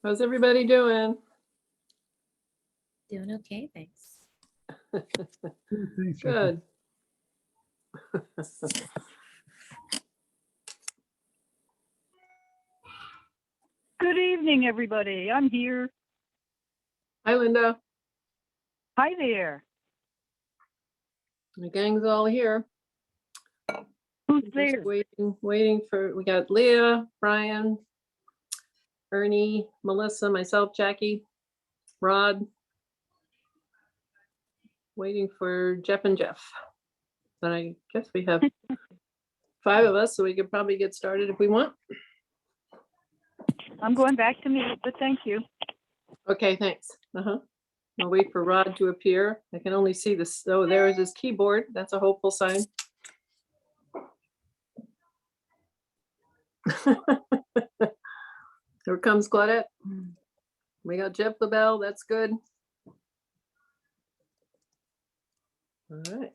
How's everybody doing? Doing okay, thanks. Good. Good evening, everybody. I'm here. Hi, Linda. Hi there. The gang's all here. Who's Just there? waiting for, we got Leah, Brian, Ernie, Melissa, myself, Jackie, Rod. Waiting for Jeff and Jeff. But I guess we have 5 of us, so we could probably get started if we want. I'm going back to mute, but thank you. Okay, thanks. I'll wait for Rod to appear. I can only see this. Oh, there is his keyboard. That's a hopeful sign. Here comes Claudette. We got Jeff LaBelle. That's good. All right.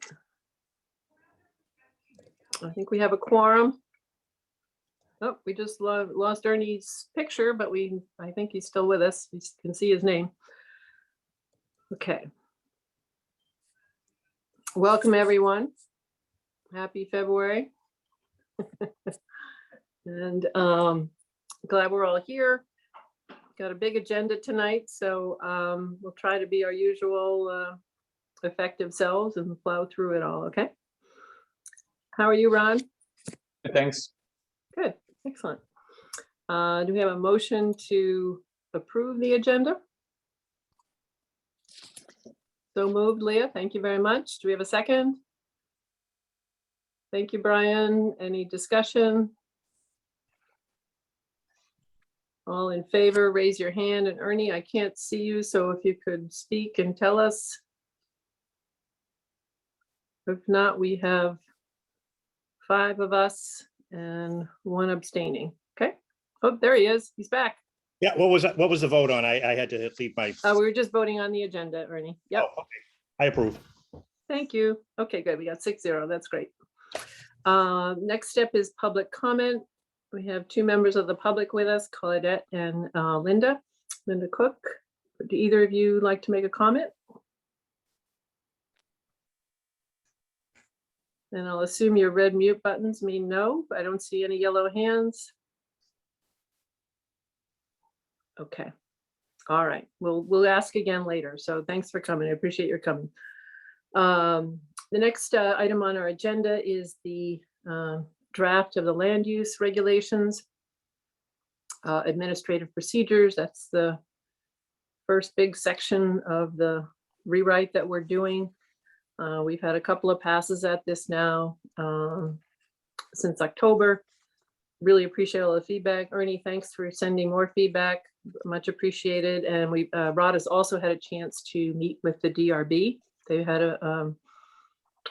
I think we have a quorum. Oh, we just lost Ernie's picture, but I think he's still with us. You can see his name. Okay. Welcome, everyone. Happy February. And glad we're all here. Got a big agenda tonight, so we'll try to be our usual effective selves and plow through it all, okay? How are you, Ron? Thanks. Good, excellent. Do we have a motion to approve the agenda? So moved, Leah. Thank you very much. Do we have a second? Thank you, Brian. Any discussion? All in favor, raise your hand. And Ernie, I can't see you, so if you could speak and tell us. If not, we have 5 of us and 1 abstaining. Okay. Oh, there he is. He's back. Yeah, what was that? What was the vote on? I had to leave my. We were just voting on the agenda, Ernie. Yep. Oh, okay. I approve. Thank you. Okay, good. We got 6-0. That's great. Next step is public comment. We have 2 members of the public with us, Claudette and Linda Cook. Do either of you like to make a comment? And I'll assume your red mute buttons mean no. I don't see any yellow hands. Okay. All right. We'll ask again later. So thanks for coming. I appreciate your coming. The next item on our agenda is the draft of the land use regulations, administrative procedures. That's the first big section of the rewrite that we're doing. We've had a couple of passes at this now since October. Really appreciate all the feedback. Ernie, thanks for sending more feedback. Much appreciated. And Rod has also had a chance to meet with the DRB. They had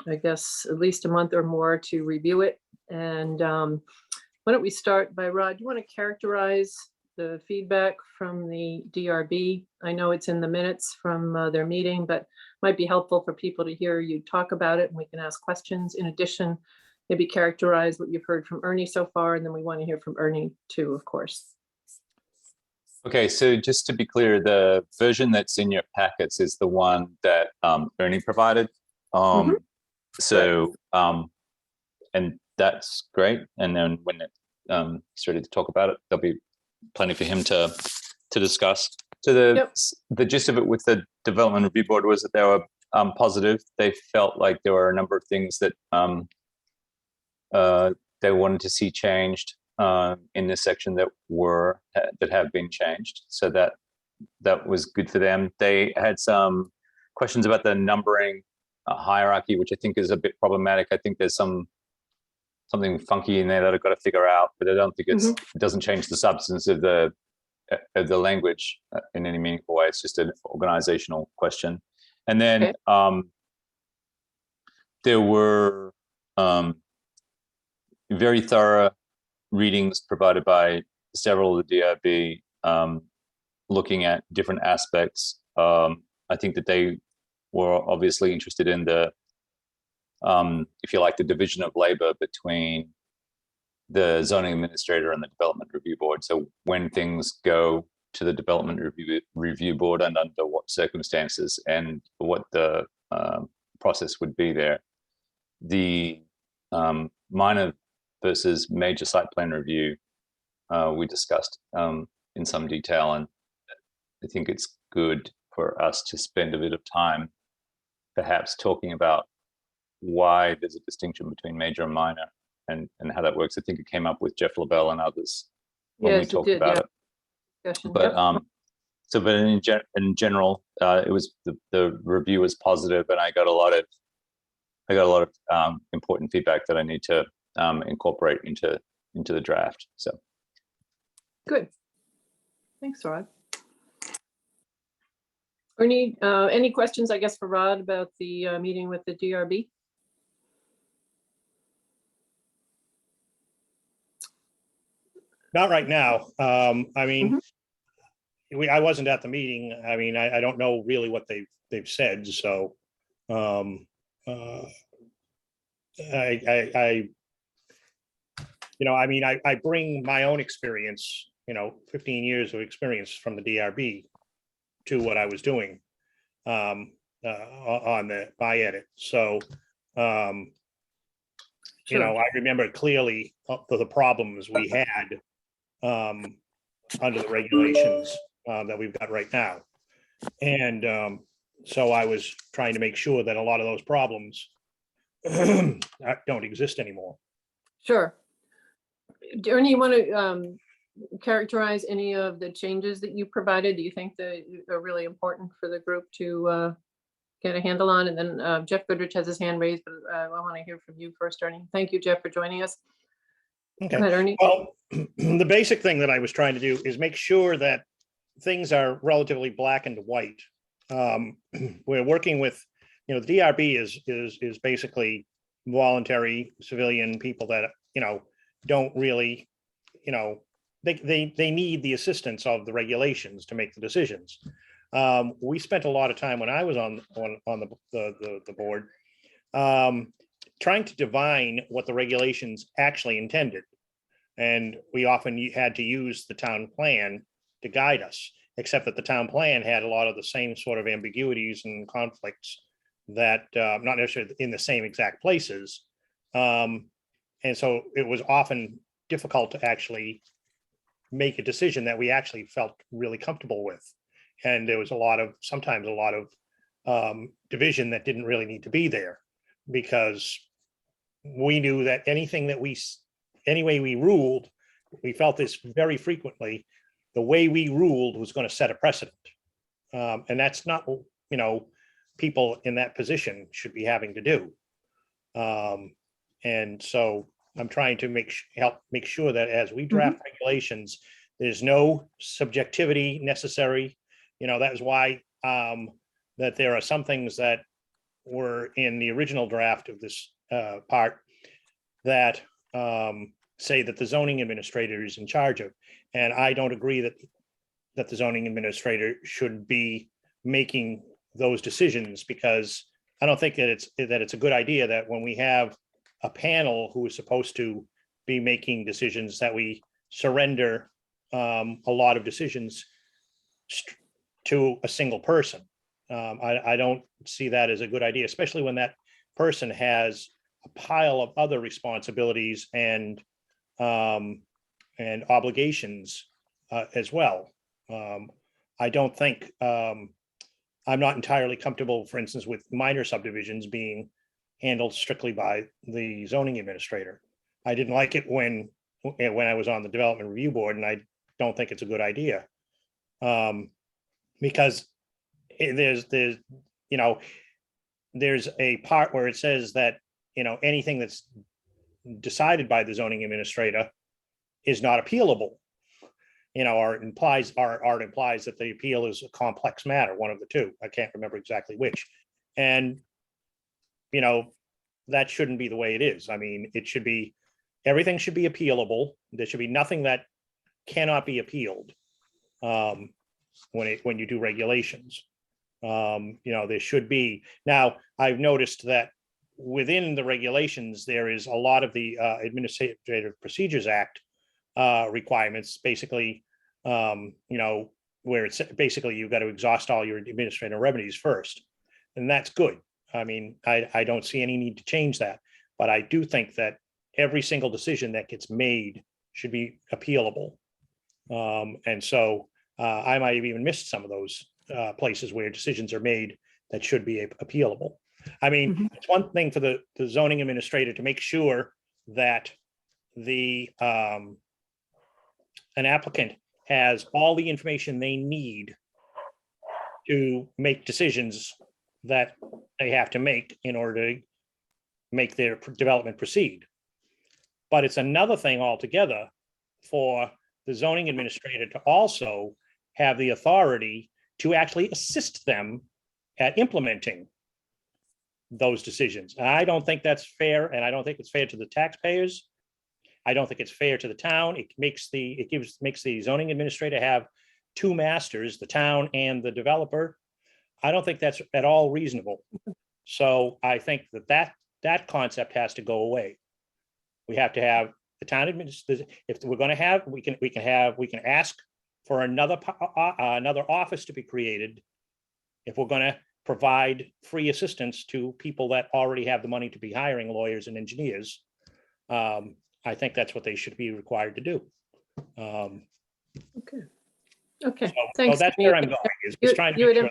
I guess at least a month or more to review it. And why don't we start by Rod? You want to characterize the feedback from the DRB? I know it's in the minutes from their meeting, but might be helpful for people to hear you talk about it, and we can ask questions. In addition, maybe characterize what you've heard from Ernie so far, and then we want to hear from Ernie too, of course. Okay, so just to be clear, the version that's in your packets is the one that Ernie provided. So, and that's great. And then when he's ready to talk about it, there'll be plenty for him to discuss. So the gist of it with the Development Review Board was that they were positive. They felt like there were a number of things that they wanted to see changed in this section that have been changed. So that was good for them. They had some questions about the numbering hierarchy, which I think is a bit problematic. I think there's something funky in there that I've got to figure out, but I don't think it doesn't change the substance of the language in any meaningful way. It's just an organizational question. And then there were very thorough readings provided by several of the DRB looking at different aspects. I think that they were obviously interested in the, if you like, the division of labor between the zoning administrator and the development review board. So when things go to the development review board and under what circumstances and what the process would be there. The minor versus major site plan review we discussed in some detail, and I think it's good for us to spend a bit of time perhaps talking about why there's a distinction between major and minor and how that works. I think it came up with Jeff LaBelle and others when we Yes, it talked did, about yeah. it. Discussion, But yep. but in general, it was the review was positive, and I got a lot of important feedback that I need to incorporate into the draft. So Good. Thanks, Rod. Any questions, I guess, for Rod about the meeting with the DRB? Not right now. I mean, I wasn't at the meeting. I mean, I don't know really what they've said. So, I I bring my own experience, 15 years of experience from the DRB to what I was doing on the by edit. So, Sure. I remember clearly the problems we had under the regulations that we've got right now. And so I was trying to make sure that a lot of those problems don't exist anymore. Sure. Ernie, you want to characterize any of the changes that you provided? Do you think that are really important for the group to get a handle on? And then Jeff Goodrich has his hand raised, but I want to hear from you first, Ernie. Thank you, Jeff, for joining us. Okay. Go ahead, Ernie. Well, the basic thing that I was trying to do is make sure that things are relatively black and white. We're working with, the DRB is basically voluntary civilian people that, don't really, they need the assistance of the regulations to make the decisions. We spent a lot of time when I was on the board trying to divine what the regulations actually intended. And we often had to use the town plan to guide us, except that the town plan had a lot of the same sort of ambiguities and conflicts that not necessarily in the same exact places. And so it was often difficult to actually make a decision that we actually felt really comfortable with. And there was sometimes a lot of division that didn't really need to be there, because we knew that any way we ruled, we felt this very frequently, the way we ruled was going to set a precedent. And that's not what, people in that position should be having to do. And so I'm trying to help make sure that as we draft regulations, there's no subjectivity necessary. That is why that there are some things that were in the original draft of this part that say that the zoning administrator is in charge of. And I don't agree that the zoning administrator should be making those decisions, because I don't think that it's a good idea that when we have a panel who is supposed to be making decisions, that we surrender a lot of decisions to a single person. I don't see that as a good idea, especially when that person has a pile of other responsibilities and obligations as well. I don't think I'm not entirely comfortable, for instance, with minor subdivisions being handled strictly by the zoning administrator. I didn't like it when I was on the development review board, and I don't think it's a good idea. Because there's a part where it says that, anything that's decided by the zoning administrator is not appealable, or it implies that the appeal is a complex matter, one of the two. I can't remember exactly which. And, that shouldn't be the way it is. I mean, everything should be appealable. There should be nothing that cannot be appealed when you do regulations. There should be. Now, I've noticed that within the regulations, there is a lot of the Administrative Procedures Act requirements, basically, where it's basically you've got to exhaust all your administrative revenues first. And that's good. I mean, I don't see any need to change that, but I do think that every single decision that gets made should be appealable. And so I might have even missed some of those places where decisions are made that should be appealable. I mean, it's one thing for the zoning administrator to make sure that an applicant has all the information they need to make decisions that they have to make in order to make their development proceed. But it's another thing altogether for the zoning administrator to also have the authority to actually assist them at implementing those decisions. And I don't think that's fair, and I don't think it's fair to the taxpayers. I don't think it's fair to the town. It makes the zoning administrator have two masters, the town and the developer. I don't think that's at all reasonable. So I think that concept has to go away. We have to have the town administrator. If we're going to have, we can ask for another office to be created if we're going to provide free assistance to people that already have the money to be hiring lawyers and engineers. I think that's what they should be required to do. Okay, So thanks. that's where I'm going. Is trying to You make had sure-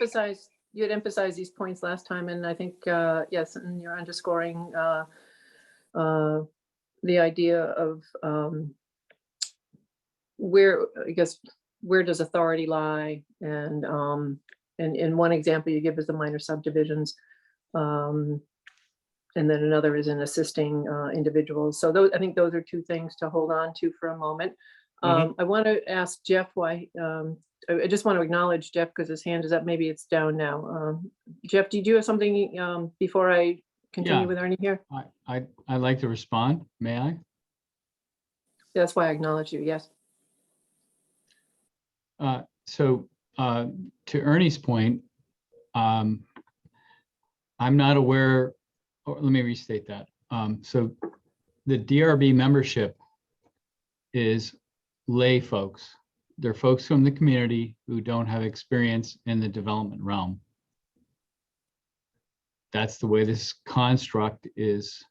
emphasized, these points last time, and I think, yes, and you're underscoring the idea of where, I guess, where does authority lie? And in one example you give is the minor subdivisions. And then another is in assisting individuals. So those, I think those are two things to hold on to for a moment. I want to ask Jeff why, I just want to acknowledge Jeff because his hand is up. Maybe it's down now. Jeff, did you have something before I continue Yeah. with Ernie here? I'd like to respond. May I? That's why I acknowledge you. Yes. So to Ernie's point, I'm not aware, or let me restate that. So the DRB membership is lay folks. They're folks from the community who don't have experience in the development realm. That's the way this construct is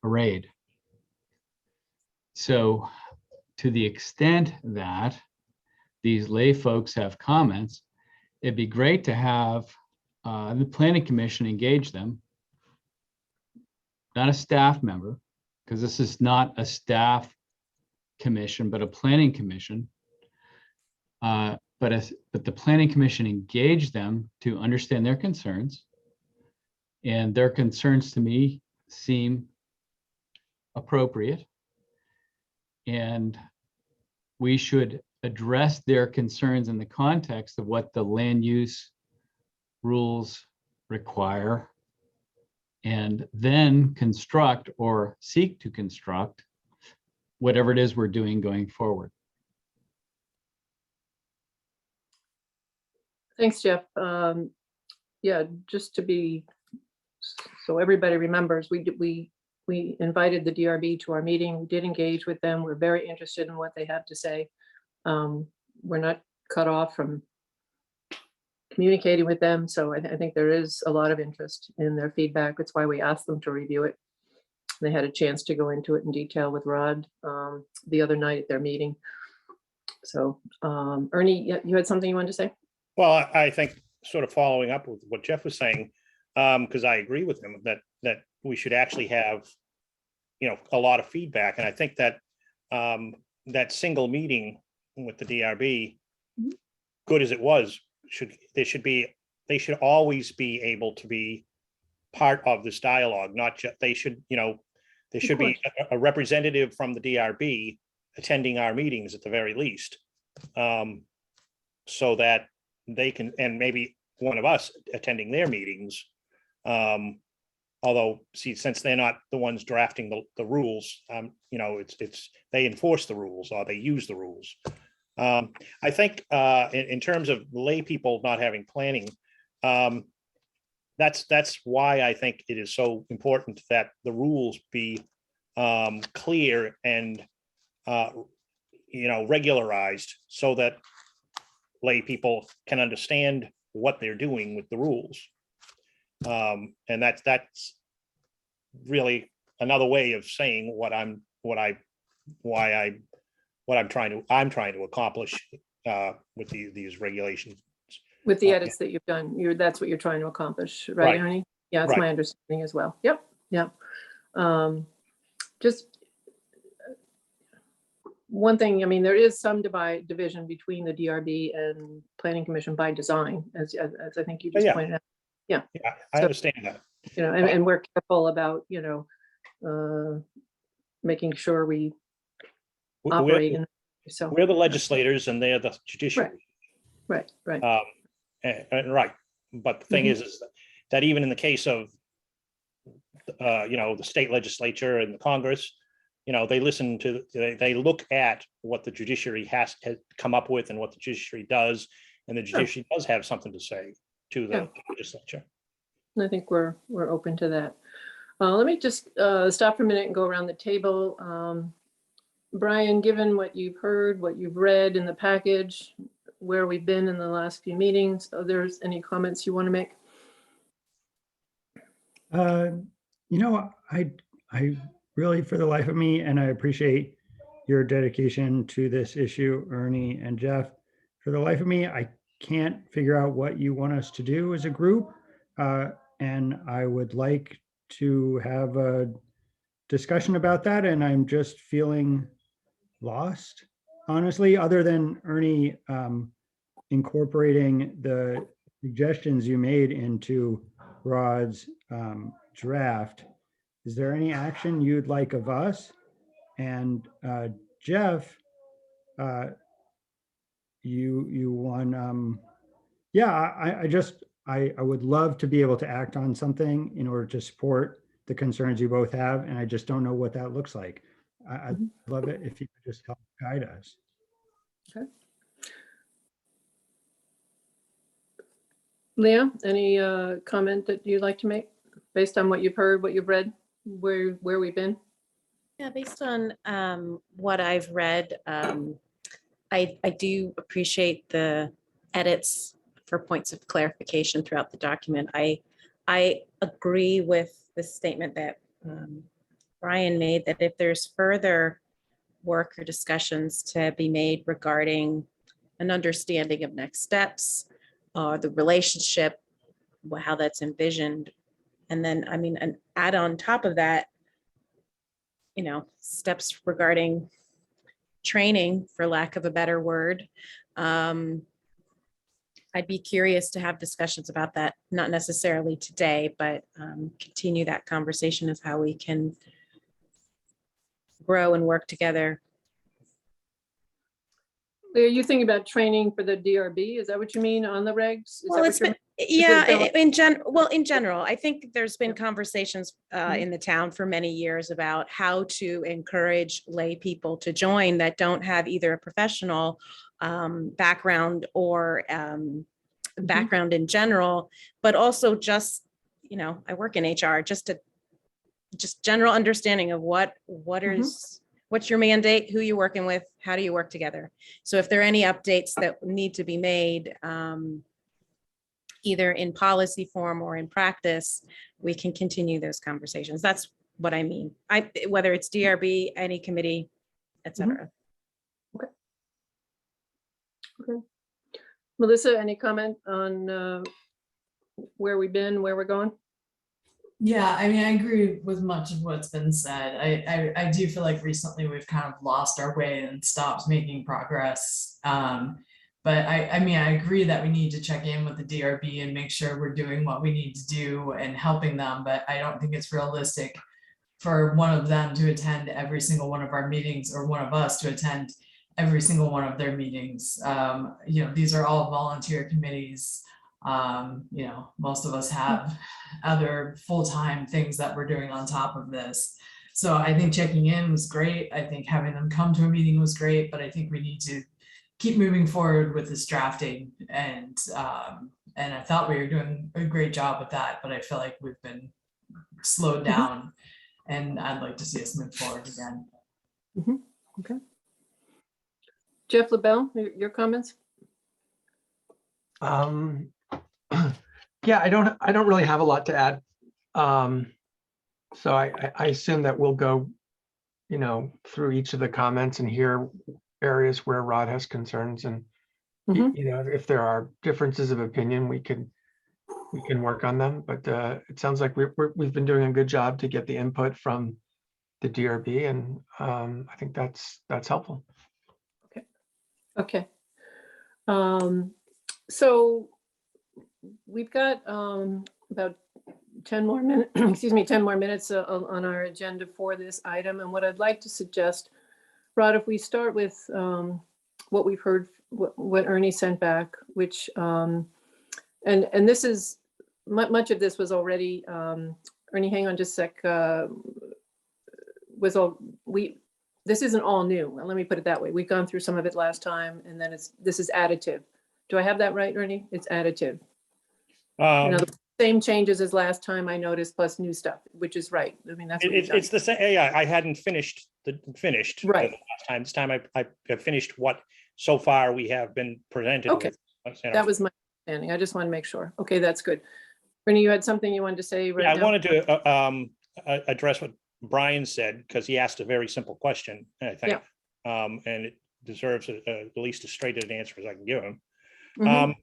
arrayed. So to the extent that these lay folks have comments, it'd be great to have the planning commission engage them, not a staff member, because this is not a staff commission, but a planning commission. But the planning commission engage them to understand their concerns. And their concerns to me seem appropriate. And we should address their concerns in the context of what the land use rules require, and then construct or seek to construct whatever it is we're doing going forward. Thanks, Jeff. Yeah, just to be, so everybody remembers, we invited the DRB to our meeting. We did engage with them. We're very interested in what they have to say. We're not cut off from communicating with them. So I think there is a lot of interest in their feedback. That's why we asked them to review it. They had a chance to go into it in detail with Rod the other night at their meeting. So Ernie, you had something you wanted to say? Well, I think sort of following up with what Jeff was saying, because I agree with him that we should actually have, a lot of feedback. And I think that that single meeting with the DRB, good as it was, they should always be able to be part of this dialogue, not just, there should be a representative from the DRB attending our meetings at the very least. So that they can, and maybe one of us attending their meetings. Although, see, since they're not the ones drafting the rules, it's they enforce the rules or they use the rules. I think in terms of lay people not having planning, that's why I think it is so important that the rules be clear and regularized, so that lay people can understand what they're doing with the rules. And that's really another way of saying I'm trying to accomplish with these regulations. With the Yeah. edits that you've done, that's what you're trying to accomplish, right, Right. Ernie? Yeah, that's Right. my understanding as well. Yep, yep. Just one thing, I mean, there is some division between the DRB and Planning Commission by design, as I think you just Yeah. pointed out. Yeah, I So- understand that. You know, and we're careful about, you know, making sure we operate in, so. We're the legislators and they're the judiciary. Right. And right, but the thing is that even in the case of, you know, the state legislature and the Congress, you know, they look at what the judiciary has come up with and what the judiciary does, and the judiciary does have something to say to the legislature. I think we're open to that. Let me just stop for a minute and go around the table. Brian, given what you've heard, what you've read in the package, where we've been in the last few meetings, are there any comments you want to make? You know, I really, for the life of me, and I appreciate your dedication to this issue, Ernie and Jeff. For the life of me, I can't figure out what you want us to do as a group. And I would like to have a discussion about that. And I'm just feeling lost, honestly, other than Ernie incorporating the suggestions you made into Rod's draft. Is there any action you'd like of us? And Jeff, you won. Yeah, I would love to be able to act on something in order to support the concerns you both have, and I just don't know what that looks like. I'd love it if you could just help guide us. Okay. Leah, any comment that you'd like to make based on what you've heard, what you've read, where we've been? Yeah, based on what I've read, I do appreciate the edits for points of clarification throughout the document. I agree with the statement that Brian made, that if there's further work or discussions to be made regarding an understanding of next steps, the relationship, how that's envisioned, and then, I mean, and add on top of that, you know, steps regarding training, for lack of a better word. I'd be curious to have discussions about that, not necessarily today, but continue that conversation of how we can grow and work together. Leah, you thinking about training for the DRB? Is that what you mean on the regs? Is Well, that it's what you're- been, yeah, been in general, I think there's been conversations in the town for many years about how to encourage lay people to join that don't have either a professional background or background in general, but also just, you know, I work in HR, just general understanding of what's your mandate, who you're working with, how do you work together? So if there are any updates that need to be made, either in policy form or in practice, we can continue those conversations. That's what I mean. Whether it's DRB, any committee, et cetera. Okay. Melissa, any comment on where we've been, where we're going? Yeah, I mean, I agree with much of what's been said. I do feel like recently we've kind of lost our way and stopped making progress. But I mean, I agree that we need to check in with the DRB and make sure we're doing what we need to do and helping them. But I don't think it's realistic for one of them to attend every single one of our meetings, or one of us to attend every single one of their meetings. You know, these are all volunteer committees. You know, most of us have other full-time things that we're doing on top of this. So I think checking in was great. I think having them come to a meeting was great, but I think we need to keep moving forward with this drafting. And I thought we were doing a great job with that, but I feel like we've been slowed down, and I'd like to see us move forward again. Okay. Jeff LaBelle, your comments? Yeah, I don't really have a lot to add. So I assume that we'll go, through each of the comments and hear areas where Rod has concerns, and Mhm. if there are differences of opinion, we can work on them. But it sounds like we've been doing a good job to get the input from the DRB, and I think that's helpful. Okay. So we've got about 10 more minutes, excuse me, 10 more minutes on our agenda for this item. And what I'd like to suggest, Rod, if we start with what we've heard, what Ernie sent back, which, and this is, much of this was already, Ernie, hang on just a sec, this isn't all new. Let me put it that way. We've gone through some of it last time, and then this is additive. Do I have that right, Ernie? It's additive. The same changes as last time, I noticed, plus new stuff, which is right. I mean, that's what we've done. It's the same. Yeah, I hadn't finished Right. last time. This time I finished what so far we have been presented Okay. with. That was my understanding. I just want to make sure. Okay, that's good. Ernie, you had something you wanted to say right Yeah, I now? wanted to address what Brian said, because he asked a very simple question, I think. And it deserves at least as straight an answer as I can give him. Mhm.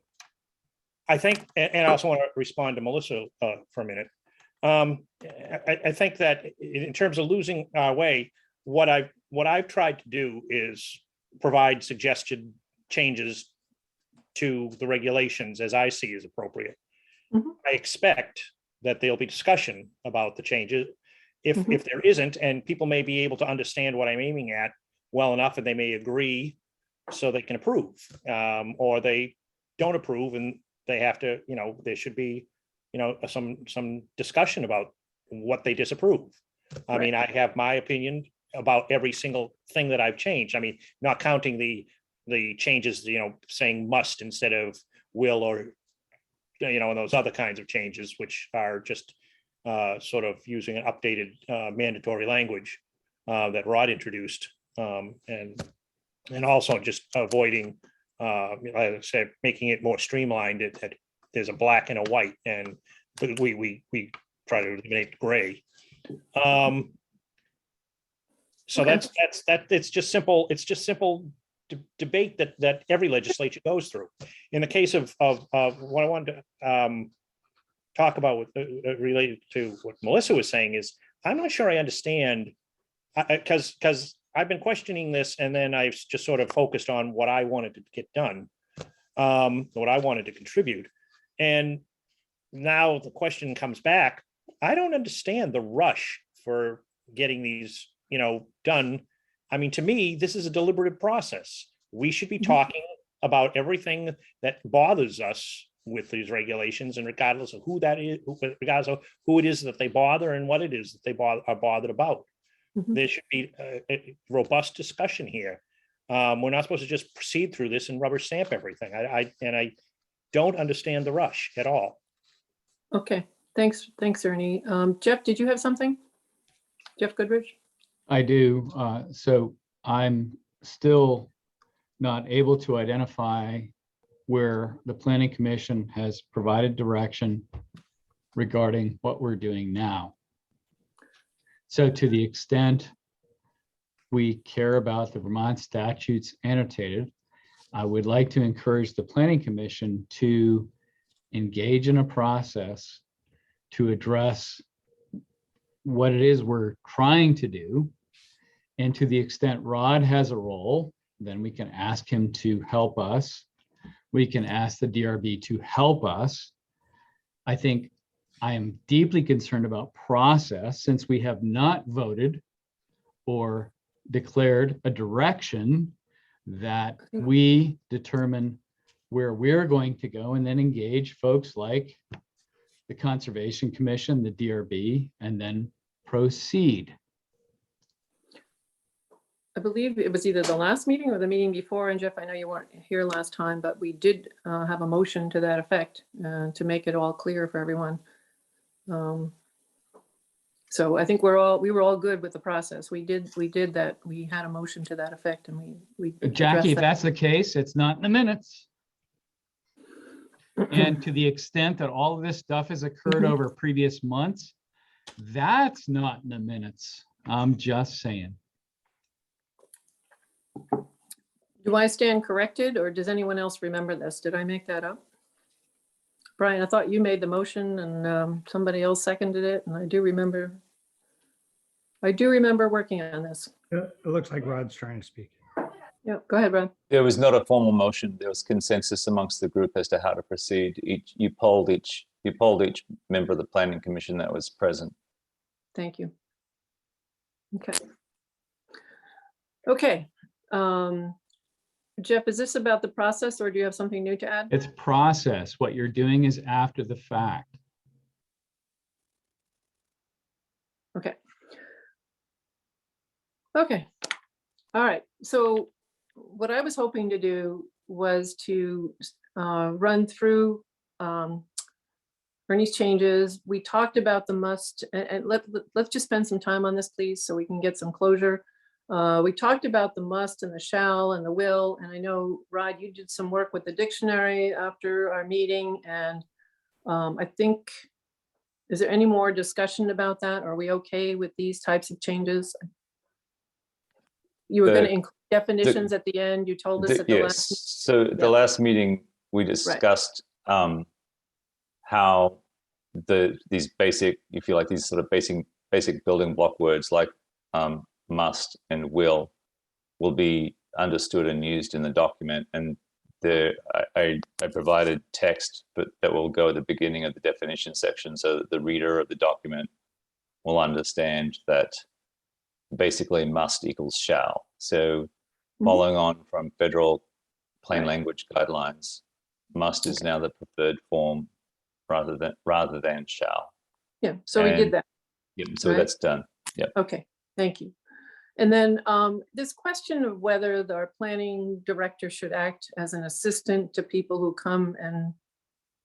I think, and I also want to respond to Melissa for a minute. I think that in terms of losing our way, what I've tried to do is provide suggested changes to the regulations as I see as appropriate. Mhm. I expect that there'll be discussion about the changes. If Mhm. there isn't, and people may be able to understand what I'm aiming at well enough, and they may agree so they can approve, or they don't approve and they have to, there should be, some discussion about what they disapprove. I mean, I have my opinion about every single thing that I've changed. I mean, not counting the changes, saying must instead of will, or, and those other kinds of changes, which are just sort of using an updated mandatory language that Rod introduced, and also just avoiding, like I said, making it more streamlined. That there's a black and a white, and we try to eliminate gray. So Okay. it's just simple. It's just simple debate that every legislature goes through. In the case of what I wanted to talk about with related to what Melissa was saying is, I'm not sure I understand, because I've been questioning this, and then I've just sort of focused on what I wanted to get done, what I wanted to contribute. And now the question comes back. I don't understand the rush for getting these, done. I mean, to me, this is a deliberative process. We should be talking about everything that bothers us with these regulations, and regardless of who that is, regardless of who it is that they bother and what it is that they are bothered about. Mhm. There should be a robust discussion here. We're not supposed to just proceed through this and rubber stamp everything. I don't understand the rush at all. Okay, thanks, Ernie. Jeff, did you have something? Jeff Goodrich? I do. So I'm still not able to identify where the Planning Commission has provided direction regarding what we're doing now. So to the extent we care about the Vermont statutes annotated, I would like to encourage the Planning Commission to engage in a process to address what it is we're trying to do. And to the extent Rod has a role, then we can ask him to help us. We can ask the DRB to help us. I think I am deeply concerned about process, since we have not voted or declared a direction that we determine where we're going to go, and then engage folks like the Conservation Commission, the DRB, and then proceed. I believe it was either the last meeting or the meeting before, and Jeff, I know you weren't here last time, but we did have a motion to that effect to make it all clear for everyone. So I think we were all good with the process. We did that. We had a motion to that effect, and we Jackie, if addressed that. that's the case, it's not in the minutes. And to the extent that all of this stuff has occurred Mhm. over previous months, that's not in the minutes. I'm just saying. Do I stand corrected, or does anyone else remember this? Did I make that up? Brian, I thought you made the motion and somebody else seconded it, and I do remember working on this. It looks like Rod's trying to speak. Yeah, go ahead, Brian. There was not a formal motion. There was consensus amongst the group as to how to proceed. You polled each member of the planning commission that was present. Thank you. Okay. Okay. Jeff, is this about the process, or do you have something new to add? It's process. What you're doing is after the fact. Okay. Okay. All right. So what I was hoping to do was to run through Ernie's changes. We talked about the must, and let's just spend some time on this, please, so we can get some closure. We talked about the must and the shall and the will, and I know, Rod, you did some work with the dictionary after our meeting, and I think, is there any more discussion about that? Are we okay with these types of changes? You were going to include definitions at the end. You told us at the Yes. last. So at the last meeting, we discussed how these basic, you feel like these sort of basic building block words like must and will be understood and used in the document. And I provided text, but that will go at the beginning of the definition section so that the reader of the document will understand that basically must equals shall. So following on from federal plain language guidelines, must is now the preferred form rather than shall. Yeah, so we did that. Yep, so right? that's done. Yep. Okay, thank you. And then this question of whether our planning director should act as an assistant to people who come and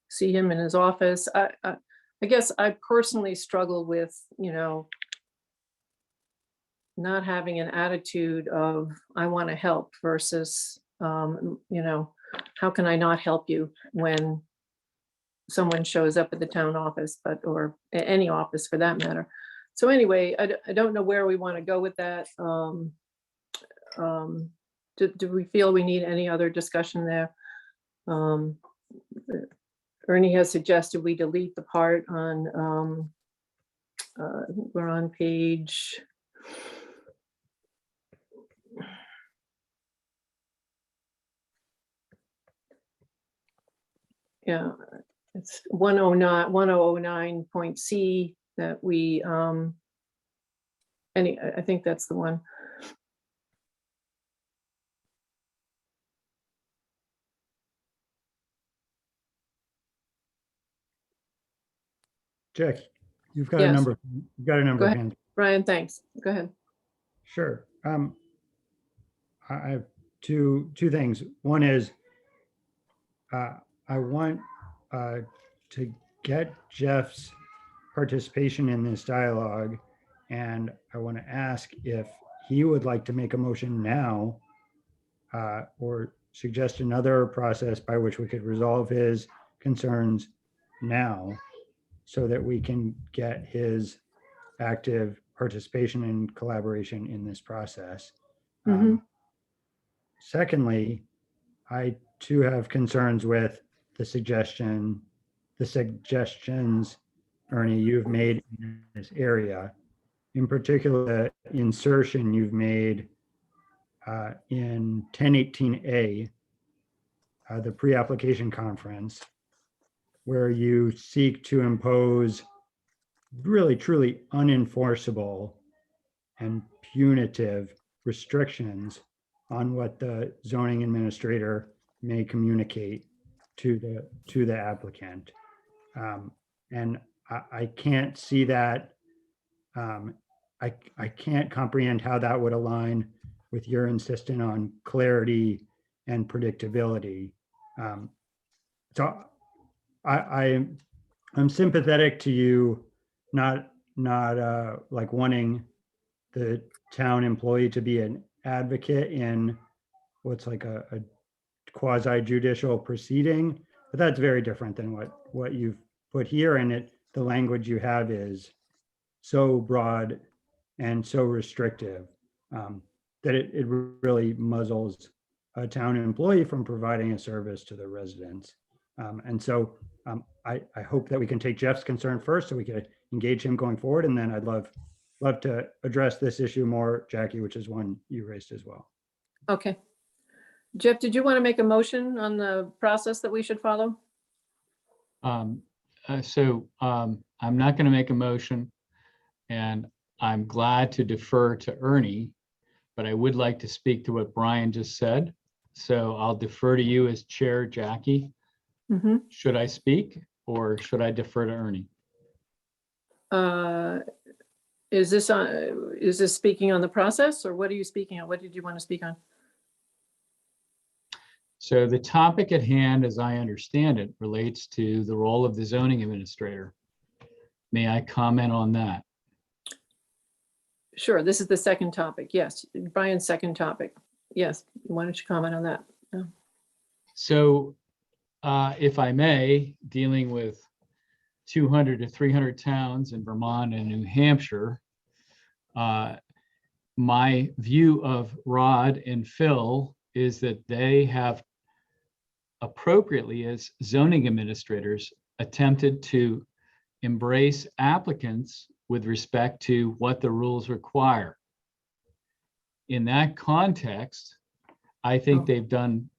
see him in his office. I guess I personally struggle with, not having an attitude of I want to help versus, how can I not help you when someone shows up at the town office, or any office for that matter. So anyway, I don't know where we want to go with that. Do we feel we need any other discussion there? Ernie has suggested we delete the part on, we're on page. Yeah, it's 1009.C that we, I think that's the one. Jack, you've got a Yes. number. You've got a number Go of ahead. hands. Brian, thanks. Go ahead. Sure. I have two things. One is I want to get Jeff's participation in this dialogue, and I want to ask if he would like to make a motion now or suggest another process by which we could resolve his concerns now so that we can get his active participation and collaboration in this process. Secondly, I too have concerns with the suggestions, Ernie, you've made in this area. In particular, the insertion you've made in 1018A, the pre-application conference, where you seek to impose really truly unenforceable and punitive restrictions on what the zoning administrator may communicate to the applicant. And I can't see that. I can't comprehend how that would align with your insistence on clarity and predictability. So I'm sympathetic to you not like wanting the town employee to be an advocate in what's like a quasi judicial proceeding, But that's very different than what you've put here, and the language you have is so broad and so restrictive that it really muzzles a town employee from providing a service to the residents. And so I hope that we can take Jeff's concern first so we can engage him going forward. And then I'd love to address this issue more, Jackie, which is one you raised as well. Okay. Jeff, did you want to make a motion on the process that we should follow? I'm not going to make a motion, and I'm glad to defer to Ernie, but I would like to speak to what Brian just said. So I'll defer to you as chair, Jackie. Mhm. Should I speak or should I defer to Ernie? Is this speaking on the process, or what are you speaking on? What did you want to speak on? So the topic at hand, as I understand it, relates to the role of the zoning administrator. May I comment on that? Sure, this is the second topic. Yes, Brian's second topic. Yes, why don't you comment on that? So if I may, dealing with 200 to 300 towns in Vermont and New Hampshire, my view of Rod and Phil is that they have appropriately, as zoning administrators, attempted to embrace applicants with respect to what the rules require. In that context, I think they've done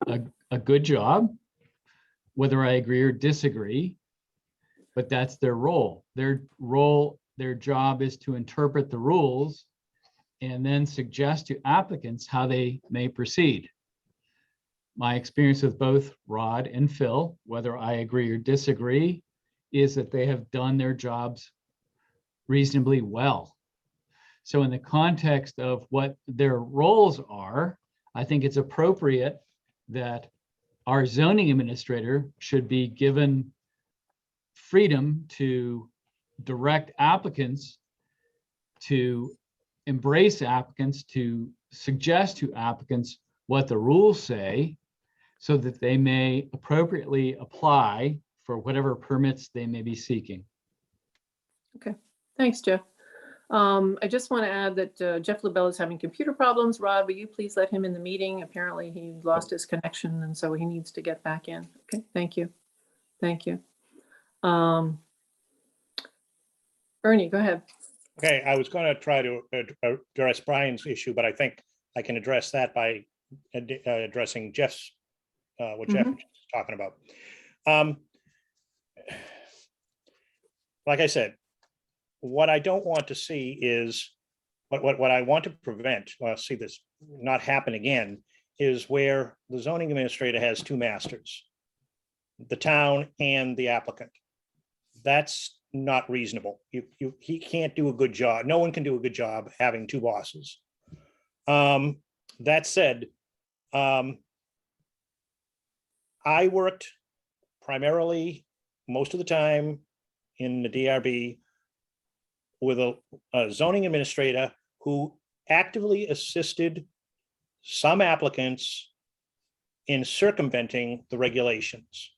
a good job, whether I agree or disagree, but that's their role. Their job is to interpret the rules and then suggest to applicants how they may proceed. My experience with both Rod and Phil, whether I agree or disagree, is that they have done their jobs reasonably well. So in the context of what their roles are, I think it's appropriate that our zoning administrator should be given freedom to direct applicants, to embrace applicants, to suggest to applicants what the rules say, so that they may appropriately apply for whatever permits they may be seeking. Okay, thanks, Jeff. I just want to add that Jeff LaBelle is having computer problems. Rod, will you please let him in the meeting? Apparently he lost his connection, and so he needs to get back in. Okay, thank you. Thank you. Ernie, go ahead. Okay, I was going to try to address Brian's issue, but I think I can address that by addressing Jeff's, what Jeff was talking about. Like I said, what I don't want to see is, what I want to prevent, see this not happen again, is where the zoning administrator has two masters, the town and the applicant. That's not reasonable. He can't do a good job. No one can do a good job having two bosses. That said, I worked primarily most of the time in the DRB with a zoning administrator who actively assisted some applicants in circumventing the regulations.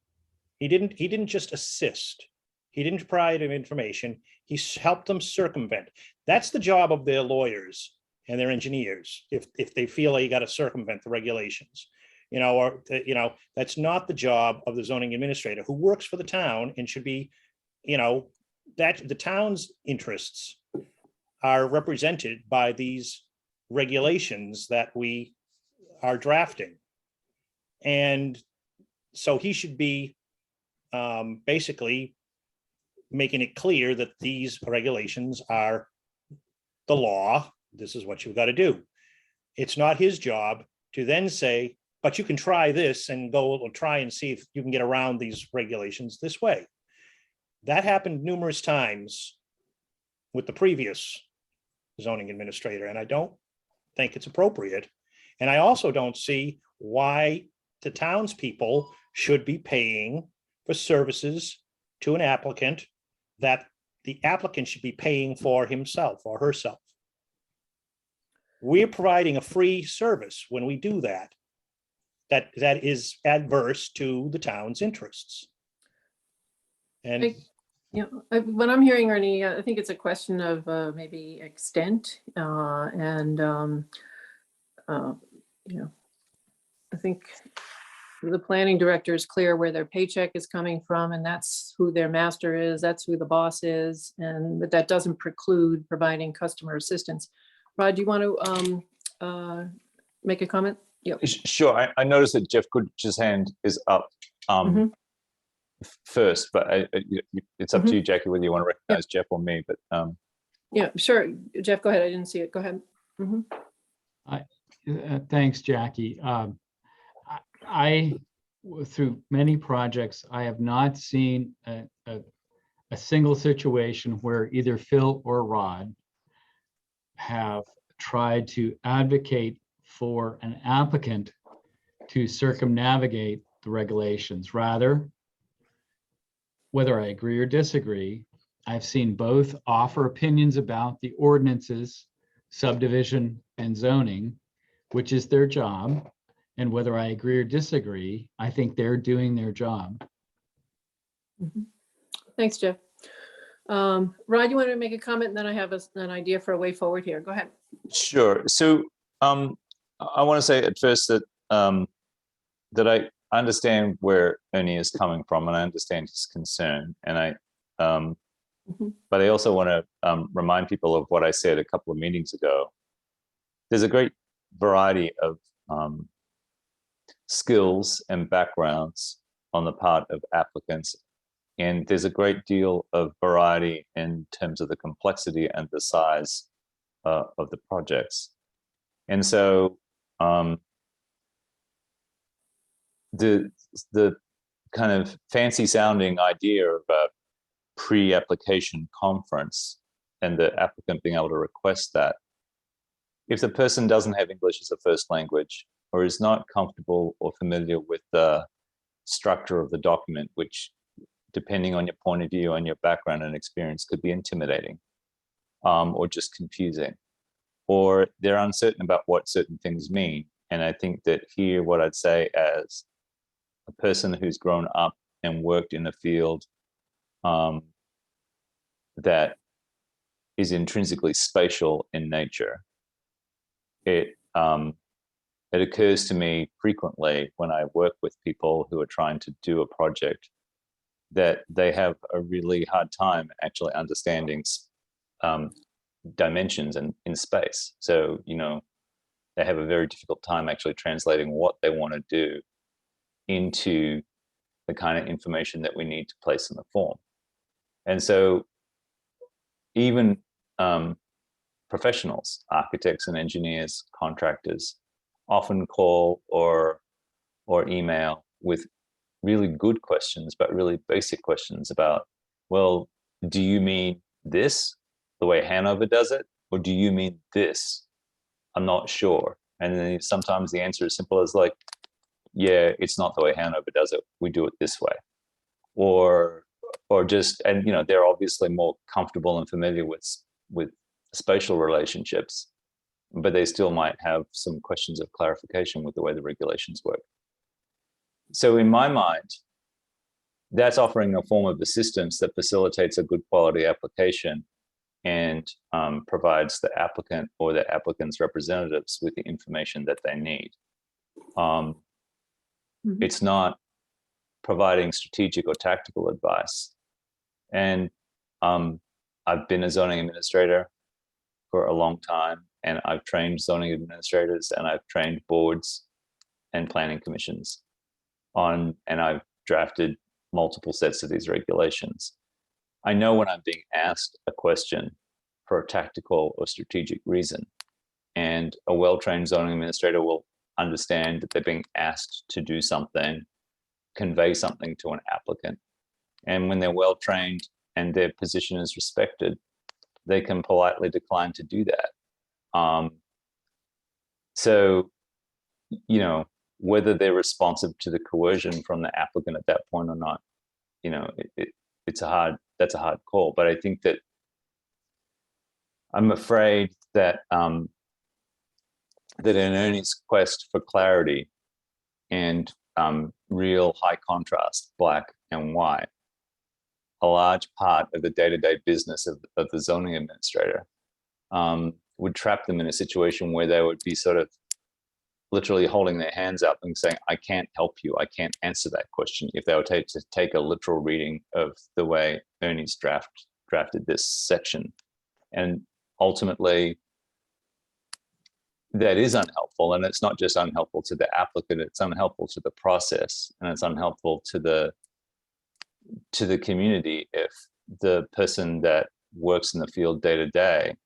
He didn't just assist. He didn't provide information. He helped them circumvent. That's the job of their lawyers and their engineers, if they feel they got to circumvent the regulations. That's not the job of the zoning administrator, who works for the town and should be, that the town's interests are represented by these regulations that we are drafting. And so he should be basically making it clear that these regulations are the law. This is what you've got to do. It's not his job to then say, but you can try this and go try and see if you can get around these regulations this way. That happened numerous times with the previous zoning administrator, and I don't think it's appropriate. And I also don't see why the townspeople should be paying for services to an applicant that the applicant should be paying for himself or herself. We're providing a free service when we do that. that is adverse to the town's interests. And What I'm hearing, Ernie, I think it's a question of maybe extent and, I think the planning director is clear where their paycheck is coming from, and that's who their master is, that's who the boss is, but that doesn't preclude providing customer assistance. Rod, do you want to make a comment? Yep. Sure. I noticed that Jeff Goodrich's hand is up first, but it's up to you, Jackie, whether you want to recognize Jeff or me. But yeah, sure. Jeff, go ahead. I didn't see it. Go ahead. Thanks, Jackie. Through many projects, I have not seen a single situation where either Phil or Rod have tried to advocate for an applicant to circumnavigate the regulations. Rather, whether I agree or disagree, I've seen both offer opinions about the ordinances, subdivision, and zoning, which is their job. And whether I agree or disagree, I think they're doing their job. Thanks, Jeff. Rod, you want to make a comment? And then I have an idea for a way forward here. Go ahead. Sure. So I want to say at first that that I understand where Ernie is coming from, and I understand his concern. And but I also want to remind people of what I said a couple of meetings ago. There's a great variety of skills and backgrounds on the part of applicants, and there's a great deal of variety in terms of the complexity and the size of the projects. And so the kind of fancy sounding idea of a pre-application conference and the applicant being able to request that, if the person doesn't have English as a first language or is not comfortable or familiar with the structure of the document, which depending on your point of view and your background and experience could be intimidating or just confusing, or they're uncertain about what certain things mean. And I think that here, what I'd say as a person who's grown up and worked in a field that is intrinsically spatial in nature, it occurs to me frequently when I work with people who are trying to do a project that they have a really hard time actually understanding dimensions in space. So, they have a very difficult time actually translating what they want to do into the kind of information that we need to place in the form. And so even professionals, architects and engineers, contractors, often call or email with really good questions, but really basic questions about, well, do you mean this, the way Hanover does it? Or do you mean this? I'm not sure. And then sometimes the answer is simple as like, yeah, it's not the way Hanover does it. We do it this way. Or just, and they're obviously more comfortable and familiar with spatial relationships, but they still might have some questions of clarification with the way the regulations work. So in my mind, that's offering a form of assistance that facilitates a good quality application and provides the applicant or the applicant's representatives with the information that they need. It's not providing strategic or tactical advice. And I've been a zoning administrator for a long time, and I've trained zoning administrators, and I've trained boards and planning commissions and I've drafted multiple sets of these regulations. I know when I'm being asked a question for a tactical or strategic reason, and a well-trained zoning administrator will understand that they're being asked to do something, convey something to an applicant. And when they're well-trained and their position is respected, they can politely decline to do that. So, whether they're responsive to the coercion from the applicant at that point or not, that's a hard call. But I think that I'm afraid that that in Ernie's quest for clarity, and real high contrast, black and white, a large part of the day-to-day business of the zoning administrator would trap them in a situation where they would be sort of literally holding their hands up and saying, I can't help you, I can't answer that question, if they were to take a literal reading of the way Ernie's drafted this section. And ultimately, that is unhelpful. And it's not just unhelpful to the applicant, it's unhelpful to the process, and it's unhelpful to the community if the person that works in the field day to day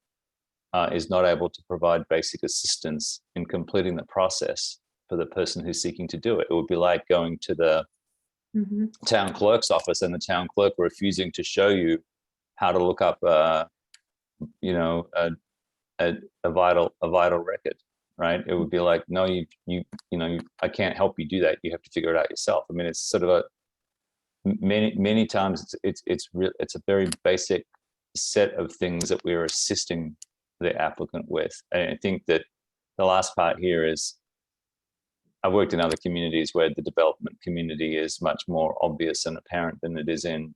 is not able to provide basic assistance in completing the process for the person who's seeking to do it. It would be like going to the town clerk's office and the town clerk refusing to show you how to look up, you know, a vital record, right? It would be like, no, I can't help you do that. You have to figure it out yourself. I mean, it's sort of many times it's a very basic set of things that we're assisting the applicant with. And I think that the last part here is, I've worked in other communities where the development community is much more obvious and apparent than it is in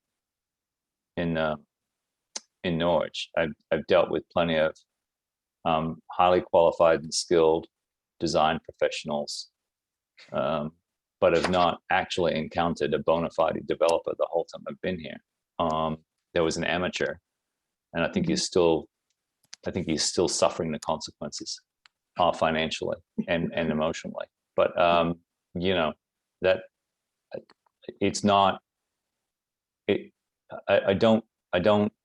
Norwich. I've dealt with plenty of highly qualified and skilled design professionals, but have not actually encountered a bona fide developer the whole time I've been here. There was an amateur, and I think he's still suffering the consequences financially and emotionally. But you know, that it's not. I don't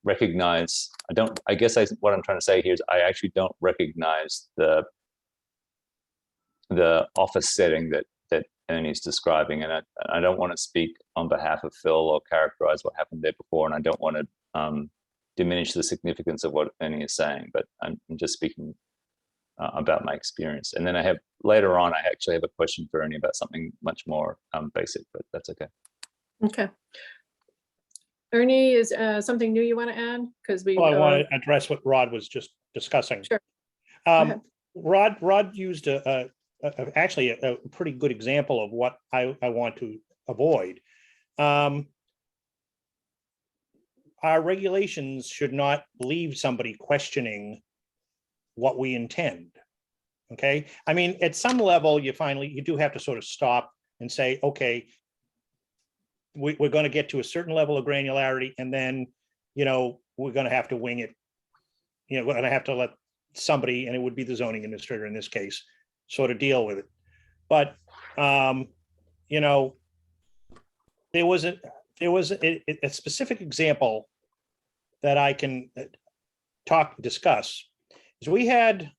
recognize. I guess what I'm trying to say here is I actually don't recognize the office setting that Ernie's describing, and I don't want to speak on behalf of Phil or characterize what happened there before, and I don't want to diminish the significance of what Ernie is saying, but I'm just speaking about my experience. And then later on, I actually have a question for Ernie about something much more basic, but that's okay. Okay. Ernie, is something new you want to add? Because we. Well, I want to address what Rod was just discussing. Sure. Go ahead. Rod used actually a pretty good example of what I want to avoid. Our regulations should not leave somebody questioning what we intend. Okay. I mean, at some level, you do have to sort of stop and say, okay, we're going to get to a certain level of granularity, and then, you know, we're going to have to wing it. You know, we're going to have to let somebody, and it would be the zoning administrator in this case, sort of deal with it. But you know, there was a specific example that I can discuss. Is we had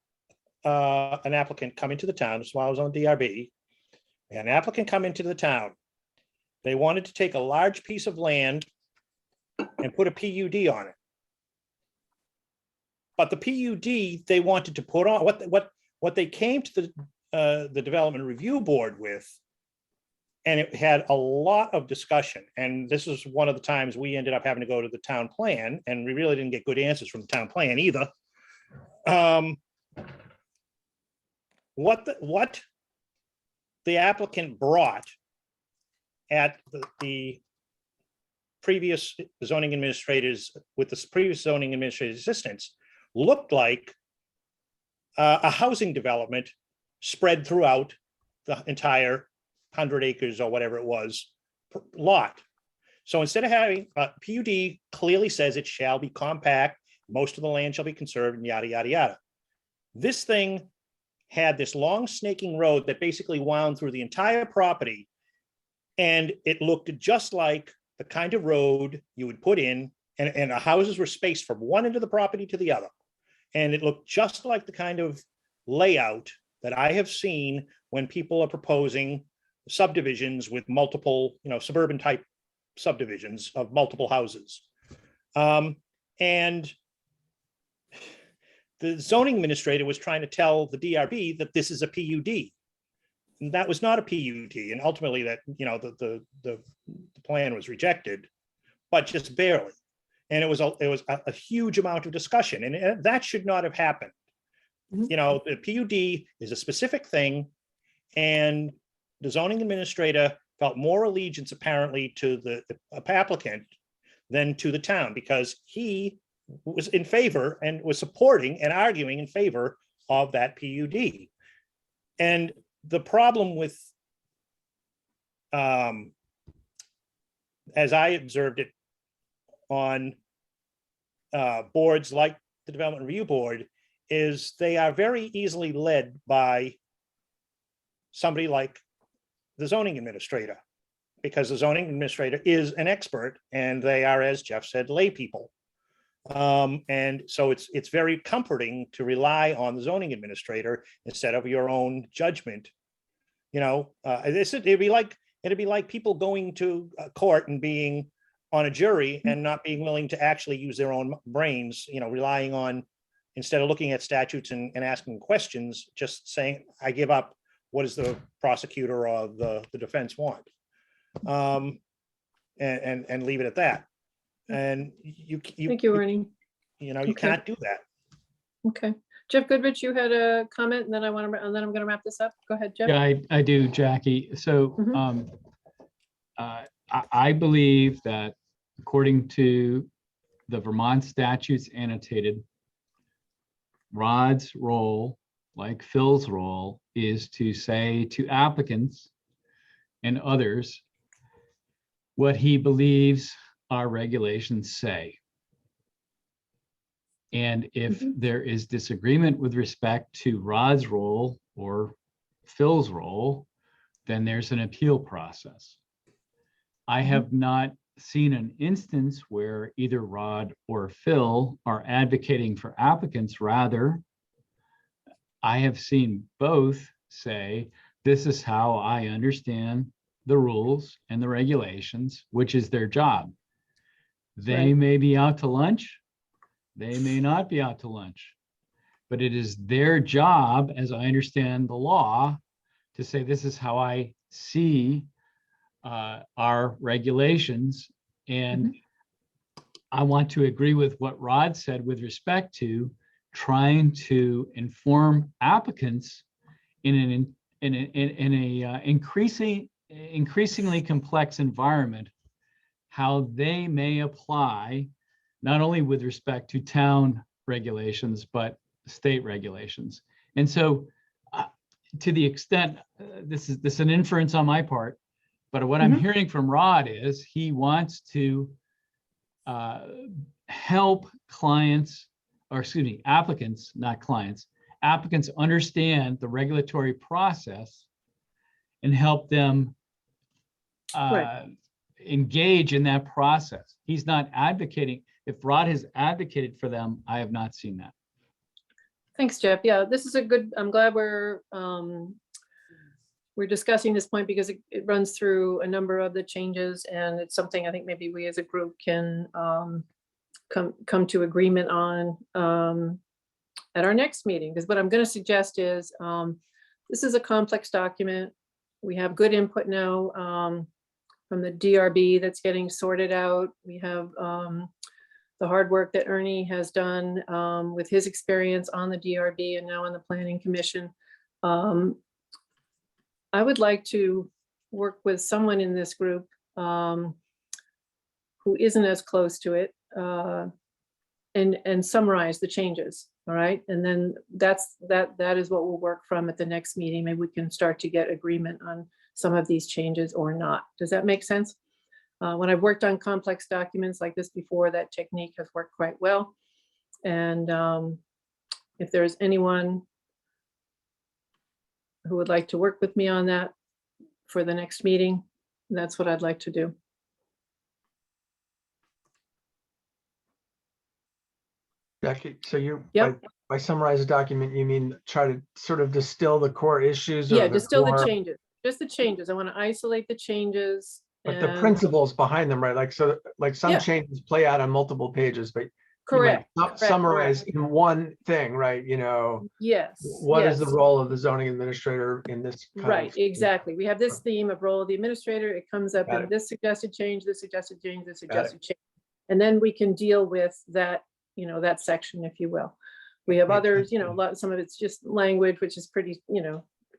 an applicant come into the town. This is while I was on DRB. We had an applicant come into the town. They wanted to take a large piece of land and put a PUD on it. But the PUD they wanted to put on, what they came to the Development Review Board with, and it had a lot of discussion. And this is one of the times we ended up having to go to the town plan, and we really didn't get good answers from the town plan either. What the applicant brought at the previous zoning administrators, with the previous zoning administrator's assistance, looked like a housing development spread throughout the entire 100 acres or whatever it was lot. So instead of having PUD clearly says it shall be compact, most of the land shall be conserved, and yada, yada, yada. This thing had this long snaking road that basically wound through the entire property, and it looked just like the kind of road you would put in, and the houses were spaced from one end of the property to the other. And it looked just like the kind of layout that I have seen when people are proposing subdivisions with multiple, you know, suburban type subdivisions of multiple houses. And the zoning administrator was trying to tell the DRB that this is a PUD. And that was not a PUD. And ultimately that, you know, the plan was rejected, but just barely. And it was a huge amount of discussion, and that should not have happened. You know, the PUD is a specific thing, and the zoning administrator felt more allegiance apparently to the applicant than to the town, because he was in favor and was supporting and arguing in favor of that PUD. And the problem with, as I observed it on boards like the Development Review Board, is they are very easily led by somebody like the zoning administrator, because the zoning administrator is an expert and they are, as Jeff said, lay people. And so it's very comforting to rely on the zoning administrator instead of your own judgment. You know, it'd be like people going to court and being on a jury and not being willing to actually use their own brains, you know, relying on, instead of looking at statutes and asking questions, just saying, I give up. What does the prosecutor or the defense want? And leave it at that. And Thank you, Ernie. You know, you Okay. can't do that. Okay. Jeff Goodrich, you had a comment, and then I'm going to wrap this up. Go ahead, Jeff. Yeah, I do, Jackie. So Mhm. I believe that according to the Vermont statutes annotated, Rod's role, like Phil's role, is to say to applicants and others what he believes our regulations say. And if there is disagreement with respect to Rod's role or Phil's role, then there's an appeal process. I have not seen an instance where either Rod or Phil are advocating for applicants. Rather, I have seen both say, this is how I understand the rules and the regulations, which is their job. They Right. may be out to lunch. They may not be out to lunch, but it is their job, as I understand the law, to say, this is how I see our regulations. And I want to agree with what Rod said with respect to trying to inform applicants in an increasingly complex environment, how they may apply, not only with respect to town regulations, but state regulations. And so to the extent, this is an inference on my part, but what I'm hearing from Rod is he wants to help clients, or excuse me, applicants, not clients, applicants understand the regulatory process and help them engage in that process. He's not advocating. If Rod has advocated for them, I have not seen that. Thanks, Jeff. Yeah, this is a good, I'm glad we're discussing this point, because it runs through a number of the changes, and it's something I think maybe we as a group can come to agreement on at our next meeting. Because what I'm going to suggest is, this is a complex document. We have good input now from the DRB that's getting sorted out. We have the hard work that Ernie has done with his experience on the DRB and now on the Planning Commission. I would like to work with someone in this group who isn't as close to it and summarize the changes. All right. And then that is what we'll work from at the next meeting. Maybe we can start to get agreement on some of these changes or not. Does that make sense? When I've worked on complex documents like this before, that technique has worked quite well. And if there's anyone who would like to work with me on that for the next meeting, that's what I'd like to do. Jackie, so Yep. by summarize the document, you mean try to sort of distill the core issues? Or Yeah, distill the core- changes, just the changes. I want to isolate the changes. But the and- principles behind them, right? Like, so like some Yeah. changes play out on multiple pages, but you might Correct. not correct, summarize correct. in one thing, right? You know, Yes. what is the yes. role of the zoning administrator in this? kind Right, of- exactly. We have this theme of role of the administrator. It comes up Got in it. this suggested change, this suggested change, this Got it. suggested change. And then we can deal with that, that section, if you will. We have Makes others, sense. some of it's just language, which is pretty,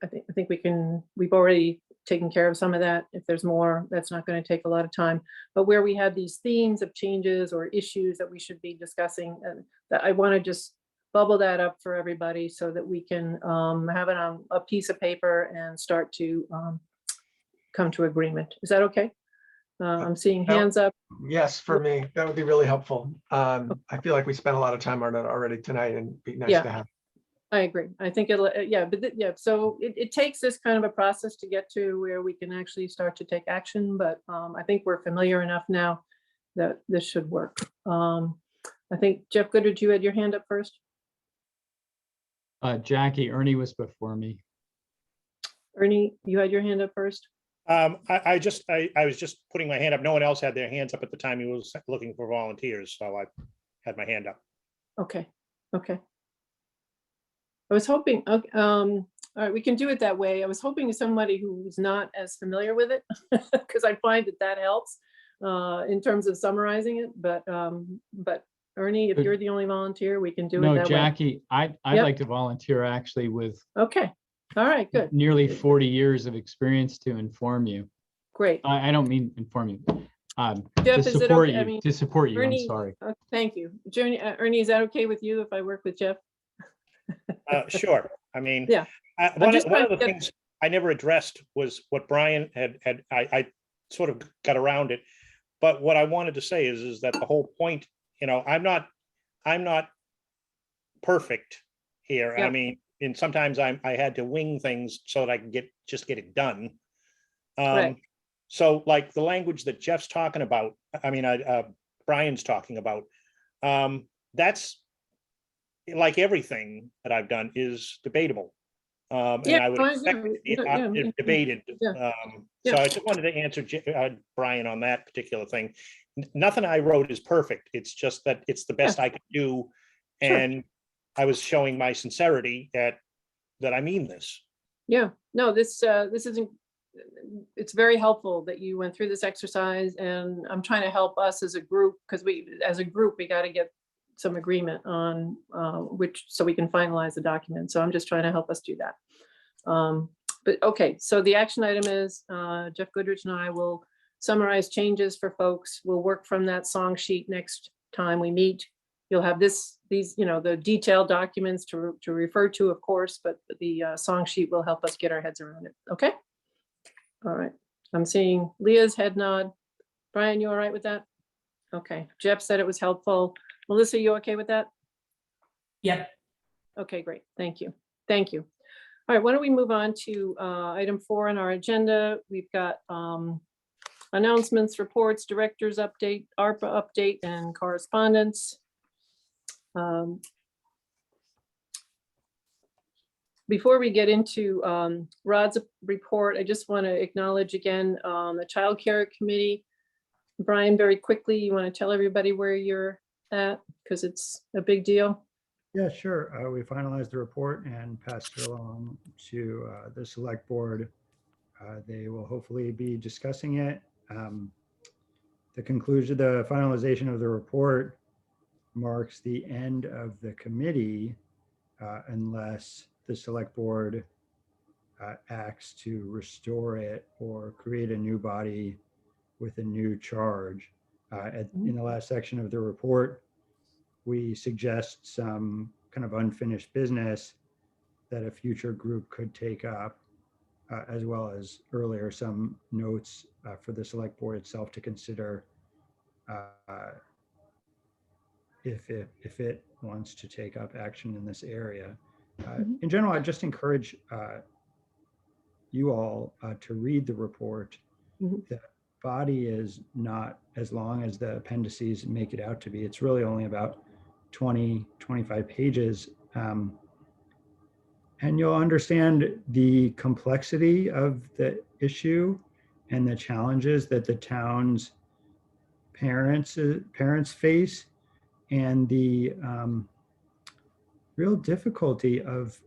I think we've already taking care of some of that. If there's more, that's not going to take a lot of time. But where we have these themes of changes or issues that we should be discussing, and that I want to just bubble that up for everybody so that we can have it on a piece of paper and start to come to agreement. Is that okay? I'm seeing hands up. Yes, for me, that would be really helpful. I feel like we spent a lot of time on it already tonight and it'd be nice Yeah. to have. I agree. I think it'll, yeah, but yeah, so it takes this kind of a process to get to where we can actually start to take action, but I think we're familiar enough now that this should work. I think Jeff Goodrich, you had your hand up first. Jackie, Ernie was before me. Ernie, you had your hand up first. I was just putting my hand up. No one else had their hands up at the time he was looking for volunteers, so I had my hand up. Okay, okay. I was hoping, okay, all right, we can do it that way. I was hoping somebody who's not as familiar with it, because I find that helps in terms of summarizing it. But Ernie, if you're the only volunteer, we can do it No, that way. Jackie, I'd Yep. like to volunteer actually with Okay, all right, good, nearly 40 years of experience to inform you. great. I don't mean inform you. Jeff, To is it support okay? I you, mean, to support you, I'm Ernie, sorry. thank you. Ernie, is that okay with you if I work with Jeff? Sure. I mean, Yeah. one just of trying the to get- things I never addressed was what Brian I sort of got around it. But what I wanted to say is that the whole point, I'm not perfect here. Yeah. I mean, and sometimes I had to wing things so that I can just get it done. Right. So like the language that Jeff's talking about, Brian's talking about, that's like everything that I've done is debatable. And Yeah, I would fine, expect it to be yeah. debated. Yeah. So I just wanted to answer Brian on that particular thing. Nothing I wrote is perfect. It's just that it's the best I could do. Sure. And I was showing my sincerity that I mean this. Yeah, no, this isn't, it's very helpful that you went through this exercise, and I'm trying to help us as a group, because as a group, we got to get some agreement on so we can finalize the document. So I'm just trying to help us do that. But okay, so the action item is Jeff Goodrich and I will summarize changes for folks. We'll work from that song sheet next time we meet. You'll have these, the detailed documents to refer to, of course, but the song sheet will help us get our heads around it. Okay. All right. I'm seeing Leah's head nod. Brian, you all right with that? Okay. Jeff said it was helpful. Melissa, you okay with that? Yep. Okay, great. Thank you. Thank you. All right, why don't we move on to item 4 on our agenda. We've got announcements, reports, director's update, ARPA update, and correspondence. Before we get into Rod's report, I just want to acknowledge again the Child Care Committee. Brian, very quickly, you want to tell everybody where you're at, because it's a big deal. Yeah, sure. We finalized the report and passed it along to the select board. They will hopefully be discussing it. The conclusion, the finalization of the report marks the end of the committee unless the select board acts to restore it or create a new body with a new charge. In the last section of the report, we suggest some kind of unfinished business that a future group could take up, as well as earlier some notes for the select board itself to consider if it wants to take up action in this area. In general, I just encourage you all to read the report. The body is not as long as the appendices make it out to be. It's really only about 20, 25 pages. And you'll understand the complexity of the issue and the challenges that the town's parents face, and the real difficulty of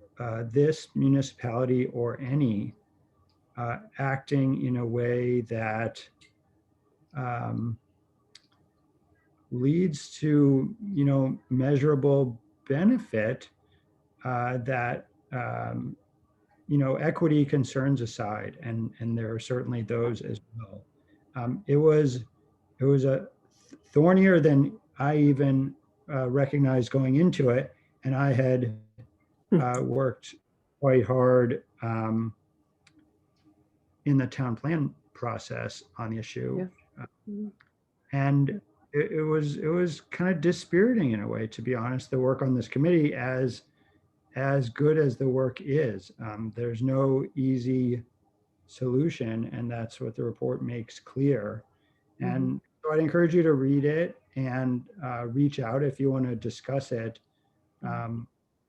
this municipality or any acting in a way that leads to measurable benefit that equity concerns aside, and there are certainly those as well. It was a thornier than I even recognized going into it, and I had worked quite hard in the town plan process on the issue. Yeah. And it was kind of dispiriting in a way, to be honest, the work on this committee, as good as the work is. There's no easy solution, and that's what the report makes clear. And so I'd encourage you to read it and reach out if you want to discuss it.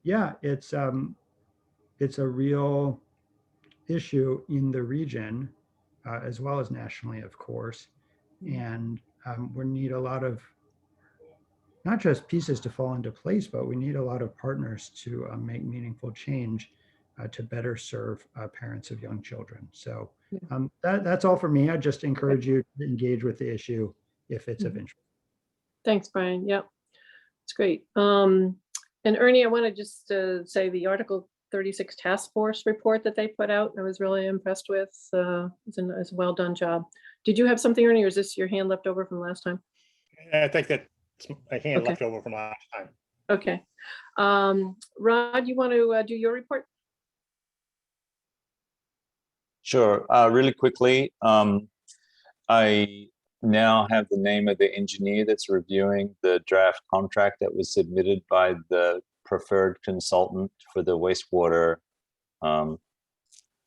Yeah, it's a real issue in the region, as well as nationally, of course. And we need a lot of, not just pieces to fall into place, but we need a lot of partners to make meaningful change to better serve parents of young children. So that's all for me. I just encourage you to engage with the issue if it's of interest. Thanks, Brian. Yep, it's great. And Ernie, I want to just say the Article 36 task force report that they put out, I was really impressed with. It's a well done job. Did you have something, Ernie, or is this your hand left over from last time? I think that's a hand Okay. left over from last time. Okay. Rod, you want to do your report? Sure. Really quickly, I now have the name of the engineer that's reviewing the draft contract that was submitted by the preferred consultant for the wastewater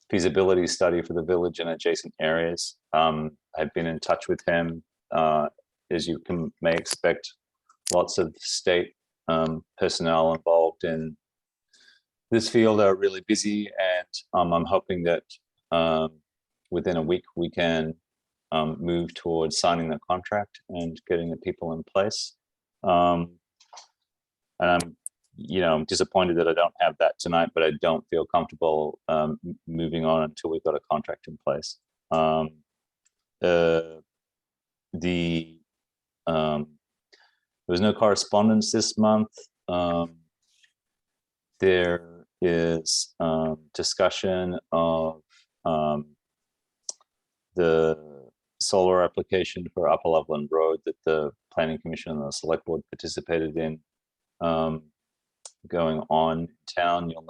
feasibility study for the village and adjacent areas. I've been in touch with him. As you may expect, lots of state personnel involved in this field are really busy, and I'm hoping that within a week we can move towards signing the contract and getting the people in place. And I'm disappointed that I don't have that tonight, but I don't feel comfortable moving on until we've got a contract in place. There was no correspondence this month. There is discussion of the solar application for Upper Loveland Road that the Planning Commission and the Select Board participated in going on in town. You'll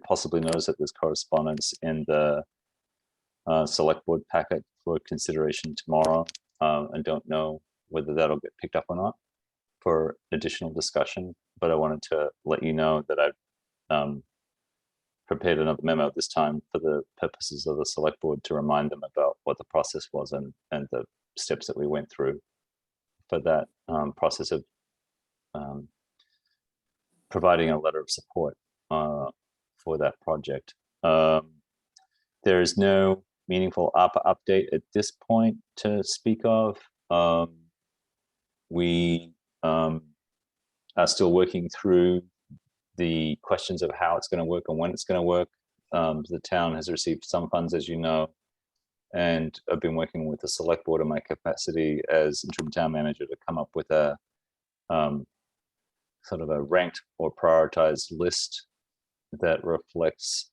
possibly notice that there's correspondence in the Select Board packet for consideration tomorrow. I don't know whether that'll get picked up or not for additional discussion, but I wanted to let you know that I've prepared another memo this time for the purposes of the Select Board to remind them about what the process was and the steps that we went through for that process of providing a letter of support for that project. There is no meaningful ARPA update at this point to speak of. We are still working through the questions of how it's going to work and when it's going to work. The town has received some funds, as you know, and I've been working with the Select Board in my capacity as interim town manager to come up with a sort of a ranked or prioritized list that reflects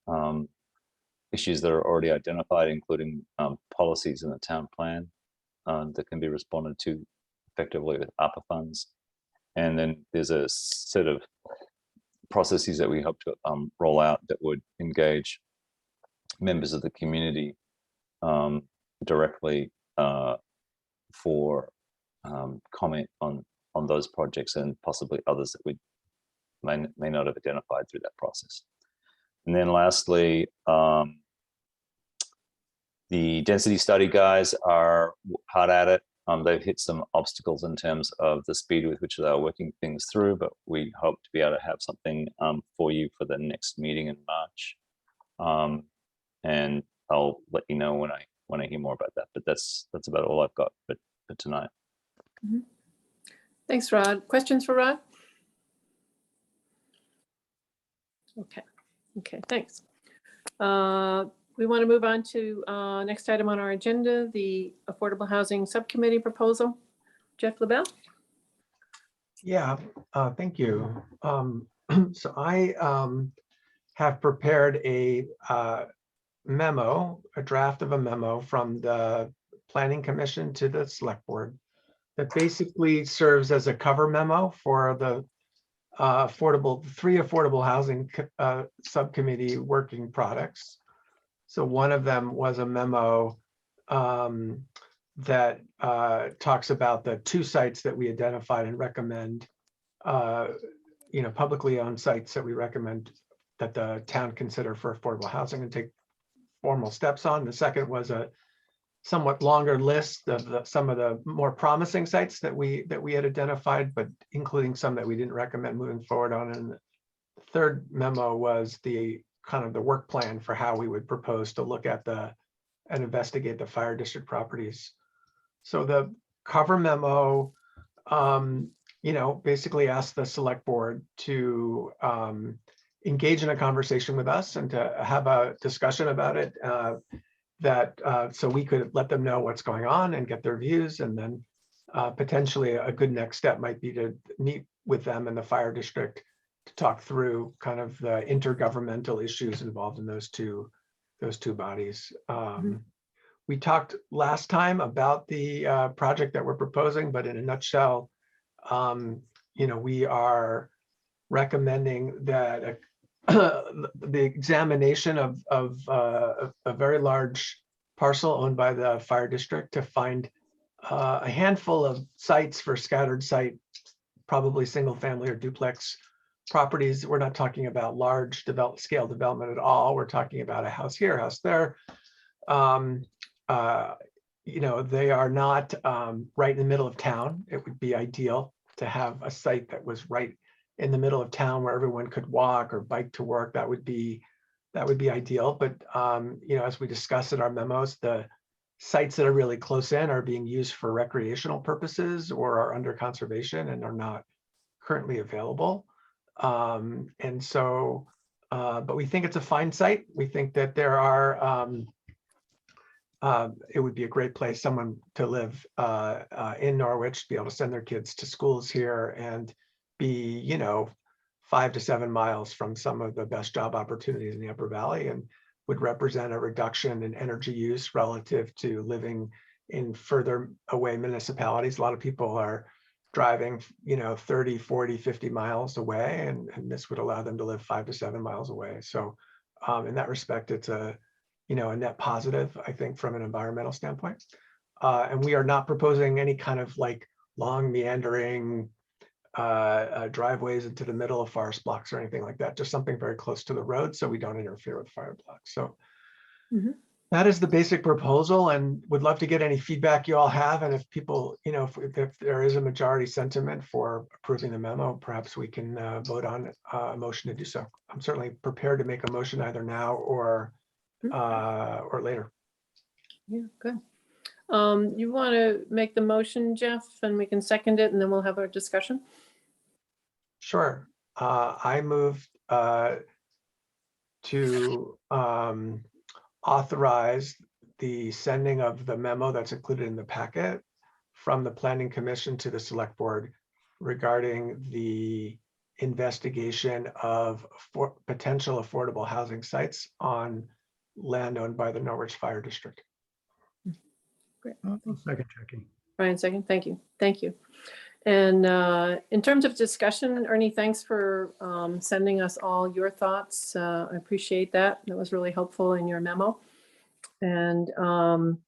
issues that are already identified, including policies in the town plan that can be responded to effectively with ARPA funds. And then there's a set of processes that we hope to roll out that would engage members of the community directly for comment on those projects and possibly others that we may not have identified through that process. And then lastly, the density study guys are hard at it. They've hit some obstacles in terms of the speed with which they are working things through, but we hope to be able to have something for you for the next meeting in March. And I'll let you know when I hear more about that. But that's about all I've got for tonight. Mm-hmm. Thanks, Rod. Questions for Rod? Okay, thanks. We want to move on to next item on our agenda, the Affordable Housing Subcommittee proposal. Jeff LaBelle? Yeah, thank you. So I have prepared a memo, a draft of a memo from the Planning Commission to the Select Board that basically serves as a cover memo for the three affordable housing subcommittee working products. So one of them was a memo that talks about the 2 sites that we identified and recommend, publicly owned sites that we recommend that the town consider for affordable housing and take formal steps on. The second was a somewhat longer list of some of the more promising sites that we had identified, but including some that we didn't recommend moving forward on. And the third memo was the kind of the work plan for how we would propose to look at and investigate the fire district properties. So the cover memo, basically asks the select board to engage in a conversation with us and to have a discussion about it, so we could let them know what's going on and get their views. And then potentially a good next step might be to meet with them in the fire district to talk through kind of the intergovernmental issues involved in those two bodies. We talked last time about the project that we're proposing, but in a nutshell, we are recommending that the examination of a very large parcel owned by the fire district to find a handful of sites for scattered site, probably single family or duplex properties. We're not talking about large scale development at all. We're talking about a house here, a house there. They are not right in the middle of town. It would be ideal to have a site that was right in the middle of town where everyone could walk or bike to work. That would be ideal. But as we discussed in our memos, the sites that are really close in are being used for recreational purposes or are under conservation and are not currently available. But we think it's a fine site. We think that there are it would be a great place, someone to live in Norwich, be able to send their kids to schools here and be, 5 to 7 miles from some of the best job opportunities in the Upper Valley, and would represent a reduction in energy use relative to living in further away municipalities. A lot of people are driving, 30, 40, 50 miles away, and this would allow them to live 5 to 7 miles away. So in that respect, it's a net positive, I think, from an environmental standpoint. And we are not proposing any kind of like long meandering driveways into the middle of forest blocks or anything like that, just something very close to the road so we don't interfere with fire blocks. So that is the basic proposal, and would love to get any feedback you all have. And if people, if there is a majority sentiment for approving the memo, perhaps we can vote on a motion to do so. I'm certainly prepared to make a motion either now or later. Yeah, good. You want to make the motion, Jeff, and we can second it, and then we'll have our discussion? Sure. I move to authorize the sending of the memo that's included in the packet from the Planning Commission to the Select Board regarding the investigation of potential affordable housing sites on land owned by the Norwich Fire District. Great. Second, Jackie. Ryan, second. Thank you. Thank you. And in terms of discussion, Ernie, thanks for sending us all your thoughts. I appreciate that. That was really helpful in your memo. And are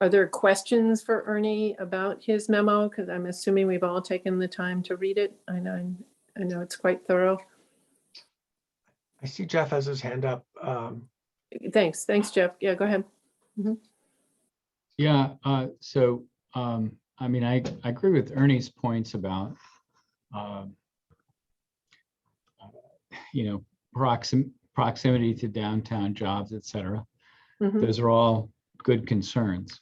there questions for Ernie about his memo? Because I'm assuming we've all taken the time to read it. I know it's quite thorough. I see Jeff has his hand up. Thanks, Jeff. Yeah, go ahead. Yeah, so, I mean, I agree with Ernie's points about, proximity to downtown jobs, et cetera. Those are all good concerns.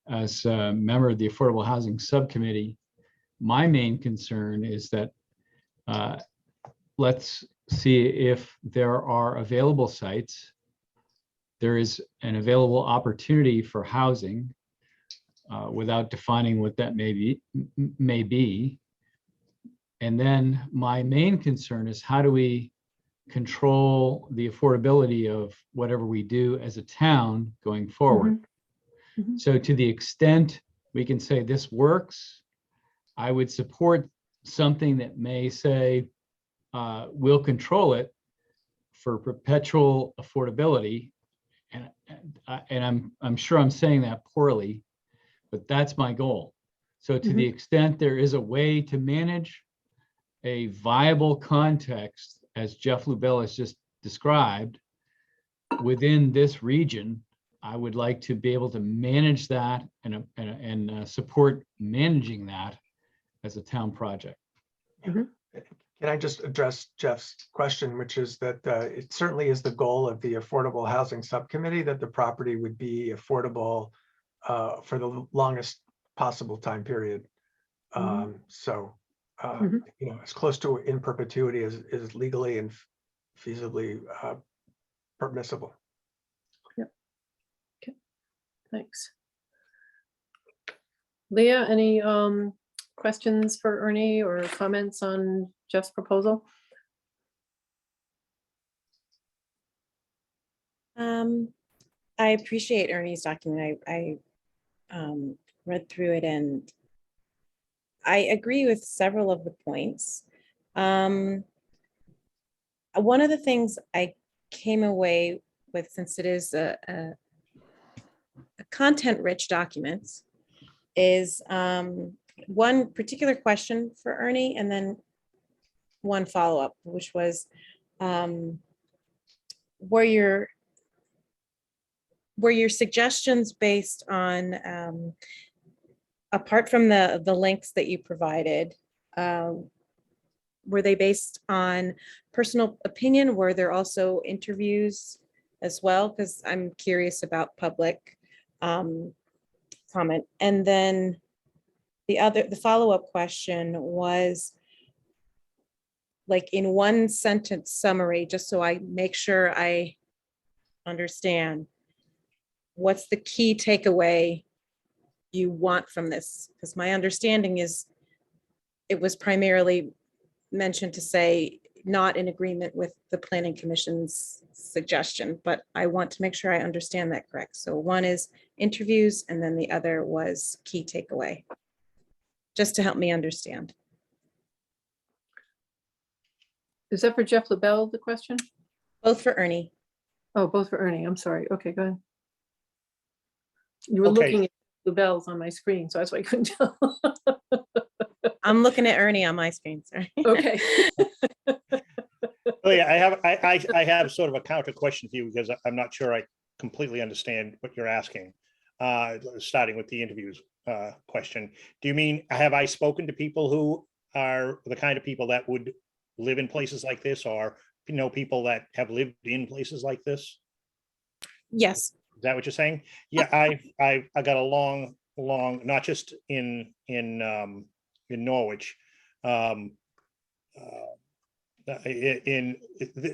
As a member of the Affordable Housing Subcommittee, my main concern is that let's see if there are available sites. There is an available opportunity for housing without defining what that may be. And then my main concern is how do we control the affordability of whatever we do as a town going forward? Mhm. So to the extent we can say this works, I would support something that may say, we'll control it for perpetual affordability. And I'm sure I'm saying that poorly, but that's my goal. So to the extent there is a way to manage a viable context, as Jeff Lubell has just described, within this region, I would like to be able to manage that and support managing that as a town project. Can I just address Jeff's question, which is that it certainly is the goal of the Affordable Housing Subcommittee that the property would be affordable for the longest possible time period. So, you know, as close to in perpetuity as legally and feasibly permissible. Thanks. Leah, any questions for Ernie or comments on Jeff's proposal? I appreciate Ernie's document. I read through it and I agree with several of the points. One of the things I came away with, since it is a content-rich document, is one particular question for Ernie and then one follow-up, which was, were your suggestions based on, apart from the links that you provided, were they based on personal opinion? Were there also interviews as well? Because I'm curious about public comment. And then the follow-up question was, like, in one sentence summary, just so I make sure I understand, what's the key takeaway you want from this? Because my understanding is it was primarily mentioned to say not in agreement with the Planning Commission's suggestion, but I want to make sure I understand that correct. So one is interviews and then the other was key takeaway, just to help me understand. Is that for Jeff LaBelle, the question? Both for Ernie. Oh, both for Ernie. I'm sorry. Okay, go ahead. You were Okay. looking at LaBelle's on my screen, so that's why I couldn't tell. I'm looking at Ernie on my screen, sorry. Okay. Oh yeah, I have sort of a counter question for you because I'm not sure I completely understand what you're asking. Starting with the interviews question. Do you mean, have I spoken to people who are the kind of people that would live in places like this, or people that have lived in places like this? Yes. Is that what you're saying? Yeah, I got a long, not just in Norwich, in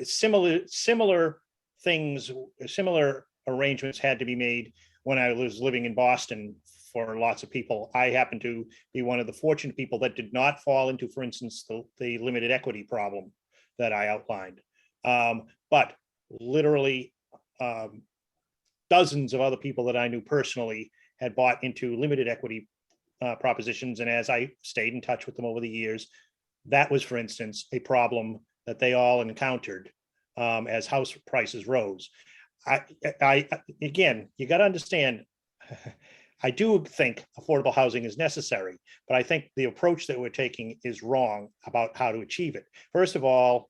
similar things, similar arrangements had to be made when I was living in Boston for lots of people. I happen to be one of the fortunate people that did not fall into, for instance, the limited equity problem that I outlined. But literally dozens of other people that I knew personally had bought into limited equity propositions. And as I stayed in touch with them over the years, that was, for instance, a problem that they all encountered as house prices rose. Again, you got to understand, I do think affordable housing is necessary, but I think the approach that we're taking is wrong about how to achieve it. First of all,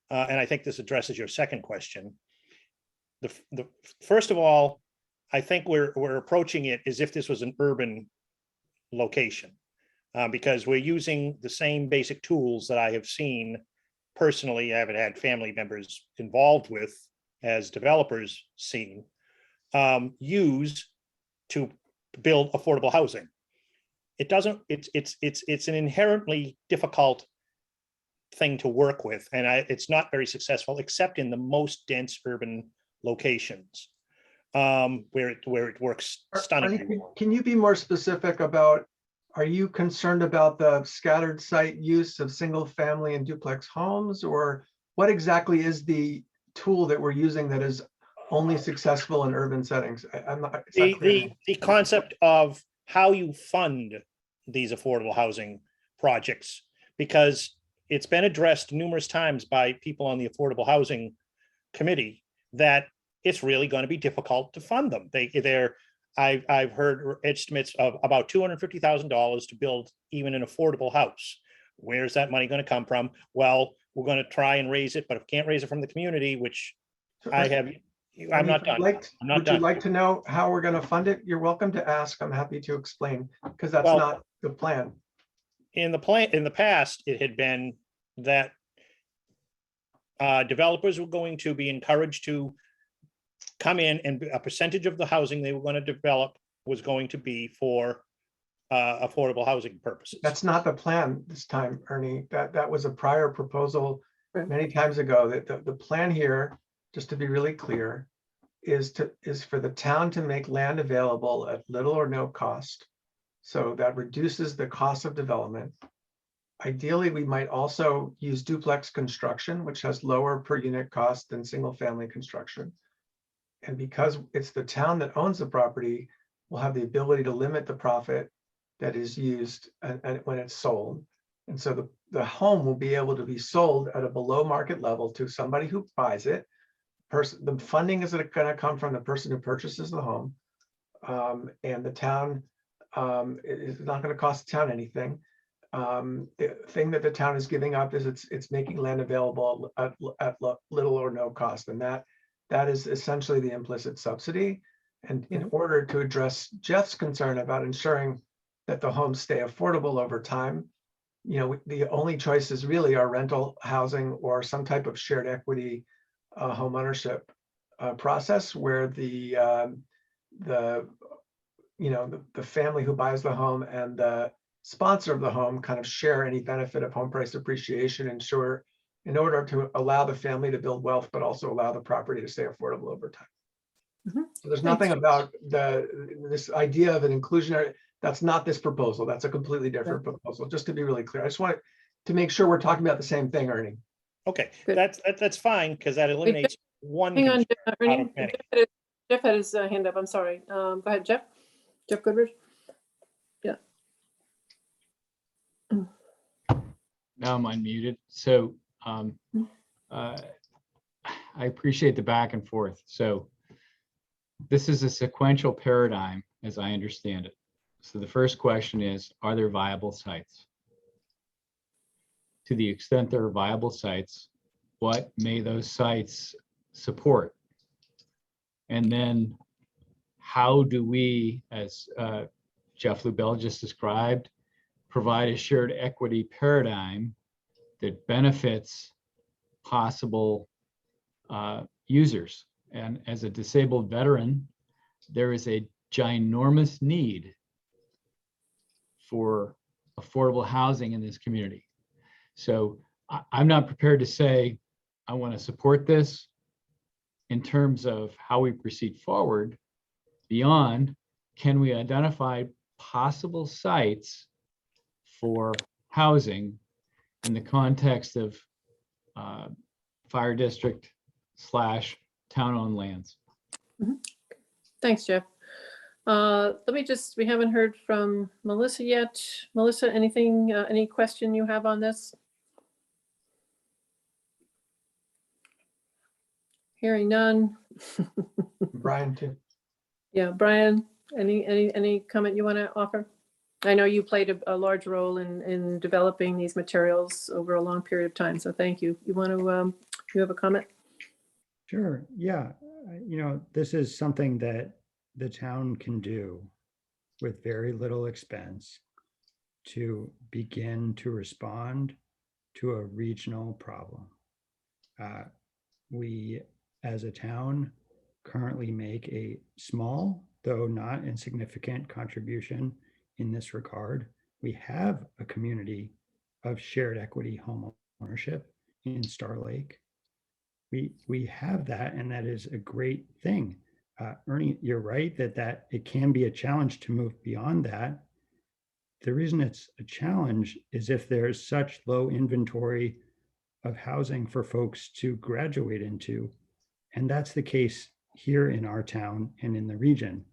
and I think this addresses your second question. First of all, I think we're approaching it as if this was an urban location, because we're using the same basic tools that I have seen personally. I haven't had family members involved with as developers seen use to build affordable housing. It doesn't. It's an inherently difficult thing to work with, and it's not very successful except in the most dense urban locations where it works stunningly. Can you be more specific about are you concerned about the scattered site use of single family and duplex homes? Or what exactly is the tool that we're using that is only successful in urban settings? I'm not, it's not clear to me. The concept of how you fund these affordable housing projects, because it's been addressed numerous times by people on the Affordable Housing Committee that it's really going to be difficult to fund them. I've heard estimates of about $250,000 to build even an affordable house. Where's that money going to come from? Well, we're going to try and raise it, but if we can't raise it from the community, which So, I have, I'm not done. I'm not Would you done. like to know how we're going to fund it? You're welcome to ask. I'm happy to explain, because that's Well, not the plan. in the past, it had been that developers were going to be encouraged to come in, and a percentage of the housing they were going to develop was going to be for affordable housing purposes. That's not the plan this time, Ernie. That was a prior proposal Right. many times ago. That the plan here, just to be really clear, is for the town to make land available at little or no cost. So that reduces the cost of development. Ideally, we might also use duplex construction, which has lower per unit cost than single family construction. And because it's the town that owns the property, we'll have the ability to limit the profit that is used and when it's sold. And so the home will be able to be sold at a below market level to somebody who buys it. The funding is going to come from the person who purchases the home. And the town is not going to cost the town anything. The thing that the town is giving up is it's making land available at little or no cost. And that is essentially the implicit subsidy. And in order to address Jeff's concern about ensuring that the homes stay affordable over time, the only choices really are rental housing or some type of shared equity home ownership process, where the family who buys the home and the sponsor of the home kind of share any benefit of home price appreciation, in order to allow the family to build wealth, but also allow the property to stay affordable over time. So there's nothing about this idea of an inclusionary, that's not this proposal. That's a completely different proposal, just to be really clear. I just wanted to make sure we're talking about the same thing, Ernie. Okay, Good. that's fine, because that eliminates one. Hang on, concern Ernie. out of many. Jeff had his hand up. I'm sorry. Go ahead, Jeff. Jeff Goodrich. Yeah. Now I'm unmuted. So I appreciate the back and forth. So this is a sequential paradigm, as I understand it. So the first question is, are there viable sites? To the extent there are viable sites, what may those sites support? And then how do we, as Jeff Lubell just described, provide a shared equity paradigm that benefits possible users? And as a disabled veteran, there is a ginormous need for affordable housing in this community. So I'm not prepared to say I want to support this in terms of how we proceed forward. Beyond, can we identify possible sites for housing in the context of fire district / town-owned lands? Thanks, Jeff. We haven't heard from Melissa yet. Melissa, anything, any question you have on this? Hearing none. Brian, too. Yeah, Brian, any comment you want to offer? I know you played a large role in developing these materials over a long period of time, so thank you. You want to, you have a comment? Sure. Yeah. This is something that the town can do with very little expense to begin to respond to a regional problem. We, as a town, currently make a small, though not insignificant, contribution in this regard. We have a community of shared equity home ownership in Star Lake. We have that, and that is a great thing. Ernie, you're right that it can be a challenge to move beyond that. the reason it's a challenge is if there's such low inventory of housing for folks to graduate into. And that's the case here in our town and in the region.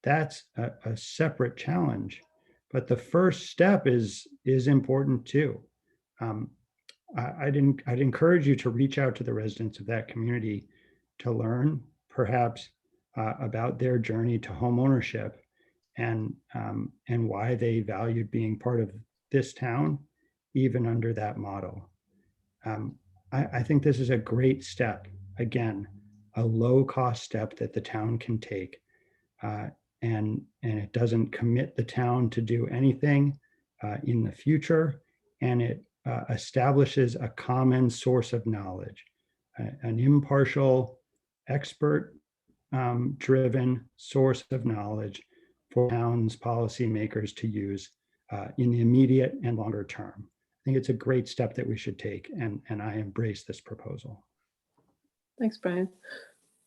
That's a separate challenge. But the first step is important too. I'd encourage you to reach out to the residents of that community to learn perhaps about their journey to home ownership and why they valued being part of this town, even under that model. I think this is a great step. Again, a low-cost step that the town can take, and it doesn't commit the town to do anything in the future, and it establishes a common source of knowledge, an impartial, expert-driven source of knowledge for towns policymakers to use in the immediate and longer term. I think it's a great step that we should take, and I embrace this proposal. Thanks, Brian.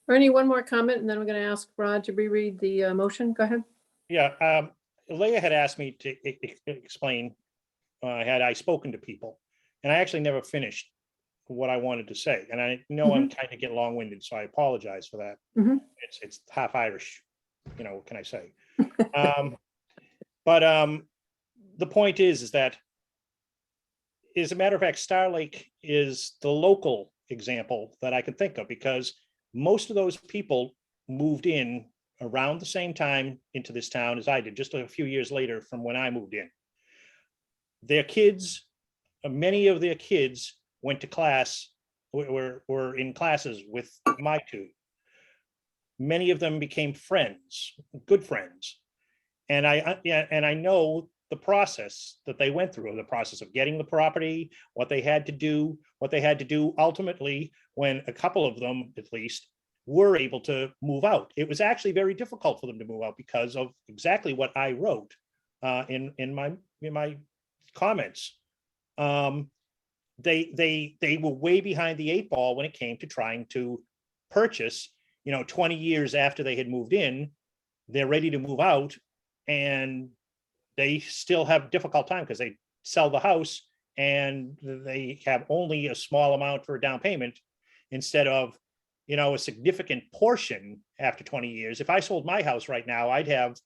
Ernie, one more comment, and then we're going to ask Rod to reread the motion. Go ahead. Yeah, Leah had asked me to explain, had I spoken to people? And I actually never finished what I wanted to say. And I know I'm trying to get long-winded, so I apologize for that. Mhm. It's half Irish, what can I say? But the point is that, as a matter of fact, Star Lake is the local example that I can think of, because most of those people moved in around the same time into this town as I did, just a few years later from when I moved in. Their kids, many of their kids went to class, were in classes with my two. Many of them became friends, good friends. And I know the process that they went through, the process of getting the property, what they had to do ultimately when a couple of them, at least, were able to move out. It was actually very difficult for them to move out because of exactly what I wrote in my comments. They were way behind the 8 ball when it came to trying to purchase. 20 years after they had moved in, they're ready to move out, and they still have a difficult time because they sell the house and they have only a small amount for a down payment instead of, a significant portion after 20 years. If I sold my house right now, I'd have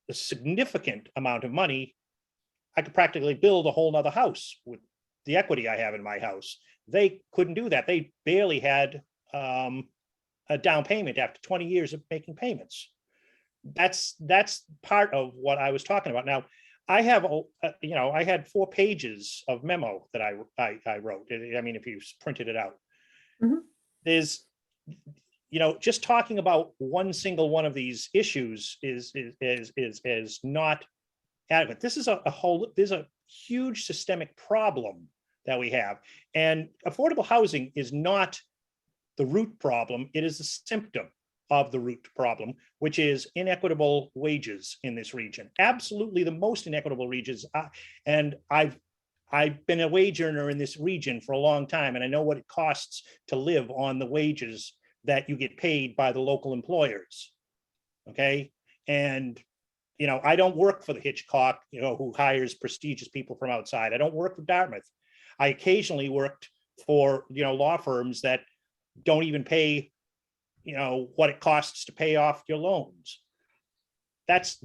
a significant amount of money. I could practically build a whole nother house with the equity I have in my house. They couldn't do that. They barely had a down payment after 20 years of making payments. That's part of what I was talking about. Now, I have, I had 4 pages of memo that I wrote. I mean, if you printed it out, there's, just talking about one single one of these issues is not adequate. This is there's a huge systemic problem that we have, and affordable housing is not the root problem. It is a symptom of the root problem, which is inequitable wages in this region. Absolutely the most inequitable wages. And I've been a wage earner in this region for a long time, and I know what it costs to live on the wages that you get paid by the local employers. Okay. And, I don't work for the Hitchcock, who hires prestigious people from outside. I don't work for Dartmouth. I occasionally worked for, law firms that don't even pay what it costs to pay off your loans. That's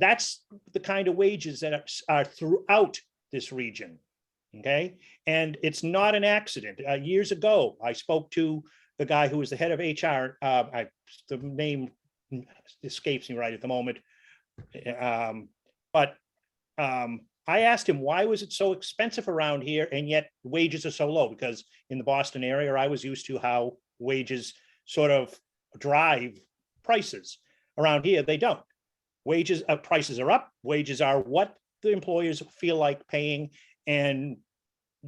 the kind of wages that are throughout this region. Okay. And it's not an accident. Years ago, I spoke to the guy who was the head of HR. The name escapes me right at the moment. But I asked him, why was it so expensive around here and yet wages are so low? Because in the Boston area, I was used to how wages sort of drive prices. Around here, they don't. Prices are up. Wages are what the employers feel like paying. And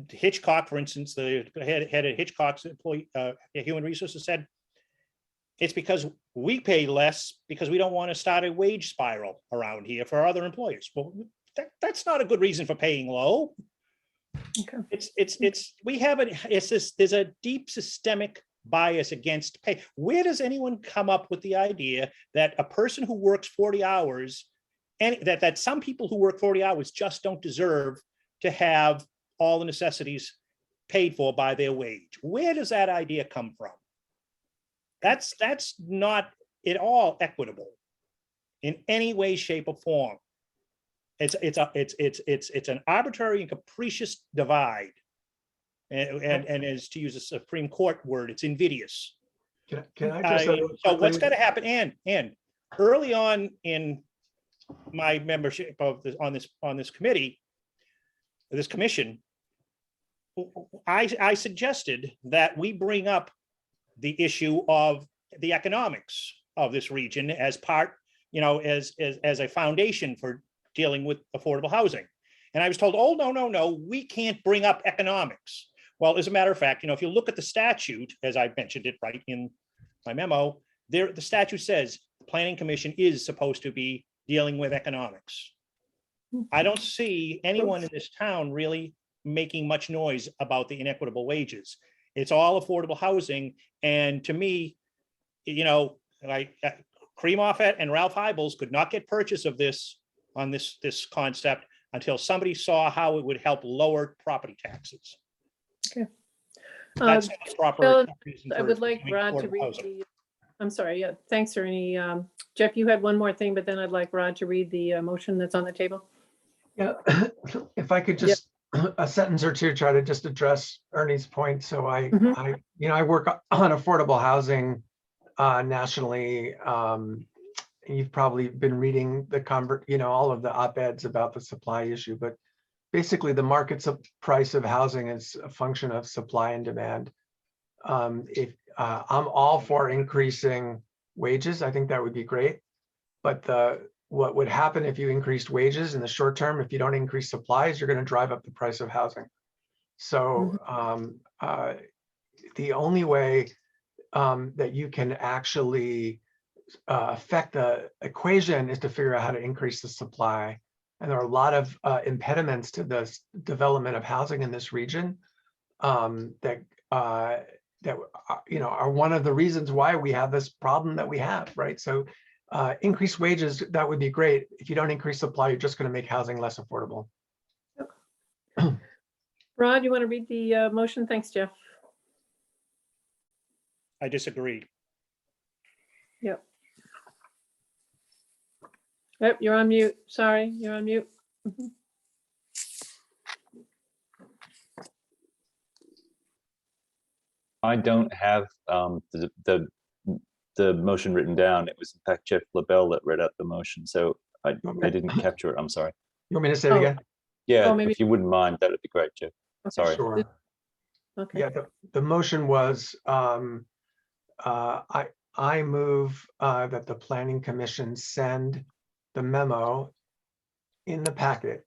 Hitchcock, for instance, the head of Hitchcock's human resources said, it's because we pay less because we don't want to start a wage spiral around here for other employers. Well, that's not a good reason for paying low. Okay. There's a deep systemic bias against pay. Where does anyone come up with the idea that a person who works 40 hours that some people who work 40 hours just don't deserve to have all the necessities paid for by their wage. Where does that idea come from? That's not at all equitable in any way, shape, or form. It's an arbitrary and capricious divide. And as to use a Supreme Court word, it's invidious. Can I just So what's got to happen? And early on in my membership of this on this committee, this commission, I suggested that we bring up the issue of the economics of this region as part, as a foundation for dealing with affordable housing. And I was told, oh, no, we can't bring up economics. Well, as a matter of fact, if you look at the statute, as I mentioned it right in my memo, the statute says the Planning Commission is supposed to be dealing with economics. I don't see anyone in this town really making much noise about the inequitable wages. It's all affordable housing. And to me, Cree Moffett and Ralph Hybels could not get purchase of this on this concept until somebody saw how it would help lower property taxes. Okay. That's not a proper Bill, reason I for would like doing Rod to affordable read housing. I'm sorry, yeah, thanks, Ernie. Jeff, you had one more thing, but then I'd like Rod to read the motion that's on the table. Yeah, if I could just a sentence or two, try to just address Ernie's point. So I work on affordable housing nationally. You've probably been reading all of the op-eds about the supply issue, but basically the market's price of housing is a function of supply and demand. If I'm all for increasing wages, I think that would be great. But what would happen if you increased wages in the short term, if you don't increase supplies, you're going to drive up the price of housing. So the only way that you can actually affect the equation is to figure out how to increase the supply. And there are a lot of impediments to the development of housing in this region that are one of the reasons why we have this problem that we have, right? So increase wages, that would be great. If you don't increase supply, you're just going to make housing less affordable. Rod, you want to read the motion? Thanks, Jeff. I disagree. Yep. Yep, you're on mute. Sorry, you're on mute. I don't have the motion written down. It was in fact Jeff LaBelle that read out the motion, so I didn't capture it. I'm sorry. You want me to say it again? Yeah, maybe. if you wouldn't mind, that would be great, Jeff. Okay. Sorry. Sure. Okay. Yeah, the motion was I move that the Planning Commission send the memo in the packet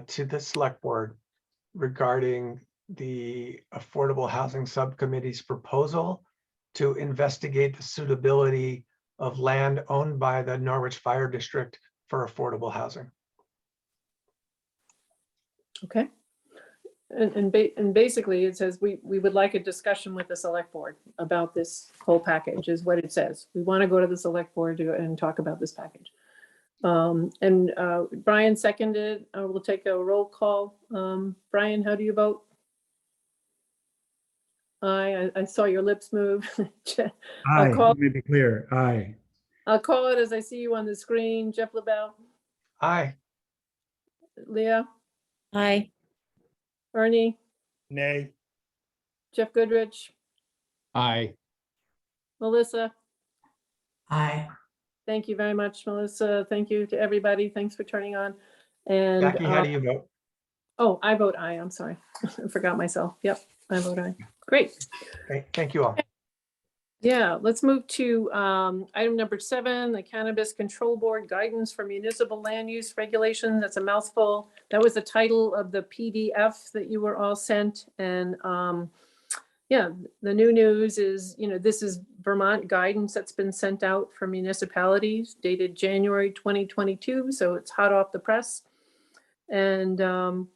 to the Select Board regarding the Affordable Housing Subcommittee's proposal to investigate the suitability of land owned by the Norwich Fire District for affordable housing. Okay. And basically it says we would like a discussion with the select board about this whole package is what it says. We want to go to the select board and talk about this package. And Brian seconded. We'll take a roll call. Brian, how do you vote? Aye. I saw your lips move. Aye, let me be clear. Aye. I'll call it as I see you on the screen. Jeff LaBelle, Aye. Leah, Aye. Ernie, Nay. Jeff Goodrich, Aye. Melissa. Aye. Thank you very much, Melissa. Thank you to everybody. Thanks for turning on. And Jackie, how do you vote? oh, I vote aye. I'm sorry. I forgot myself. Yep, I vote aye. Great. Okay, thank you all. Yeah, let's move to item number 7, the Cannabis Control Board Guidance for Municipal Land Use Regulation. That's a mouthful. That was the title of the PDF that you were all sent. And yeah, the new news is, this is Vermont guidance that's been sent out for municipalities dated January 2022. So it's hot off the press. And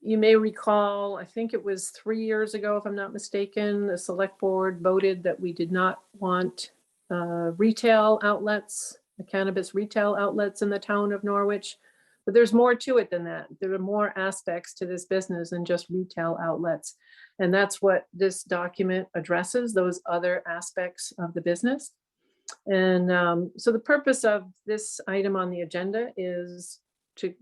you may recall, I think it was 3 years ago, if I'm not mistaken, the select board voted that we did not want retail outlets cannabis retail outlets in the town of Norwich. But there's more to it than that. There are more aspects to this business than just retail outlets. And that's what this document addresses, those other aspects of the business. And so the purpose of this item on the agenda is to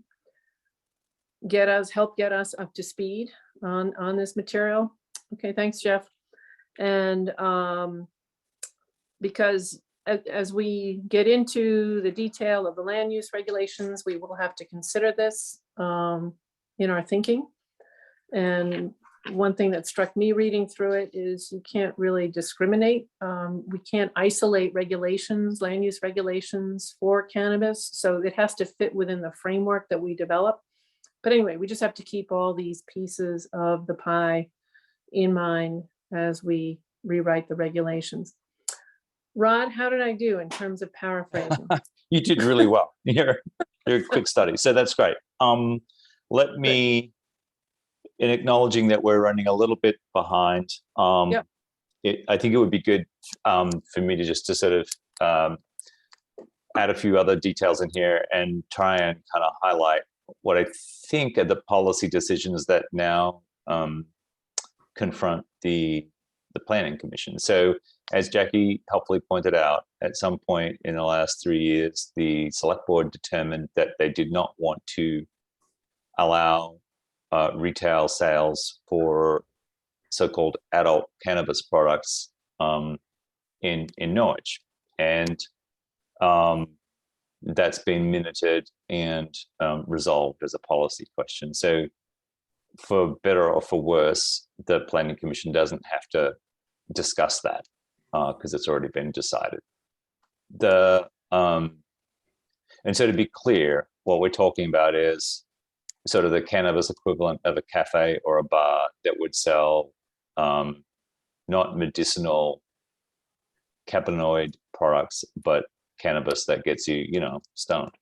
help get us up to speed on this material. Okay, thanks, Jeff. And because as we get into the detail of the land use regulations, we will have to consider this in our thinking. And one thing that struck me reading through it is you can't really discriminate. We can't isolate regulations, land use regulations for cannabis. So it has to fit within the framework that we develop. But anyway, we just have to keep all these pieces of the pie in mind as we rewrite the regulations. Rod, how did I do in terms of paraphrasing? You did really well. You're a quick study, so that's great. Let me, in acknowledging that we're running a little bit behind, Yep. I think it would be good for me to just to sort of add a few other details in here and try and kind of highlight what I think are the policy decisions that now confront the Planning Commission. So as Jackie helpfully pointed out, at some point in the last 3 years, the select board determined that they did not want to allow retail sales for so-called adult cannabis products in Norwich. And that's been minuted and resolved as a policy question. So for better or for worse, the Planning Commission doesn't have to discuss that because it's already been decided. And so to be clear, what we're talking about is sort of the cannabis equivalent of a cafe or a bar that would sell not medicinal cannabinoid products, but cannabis that gets you, stoned.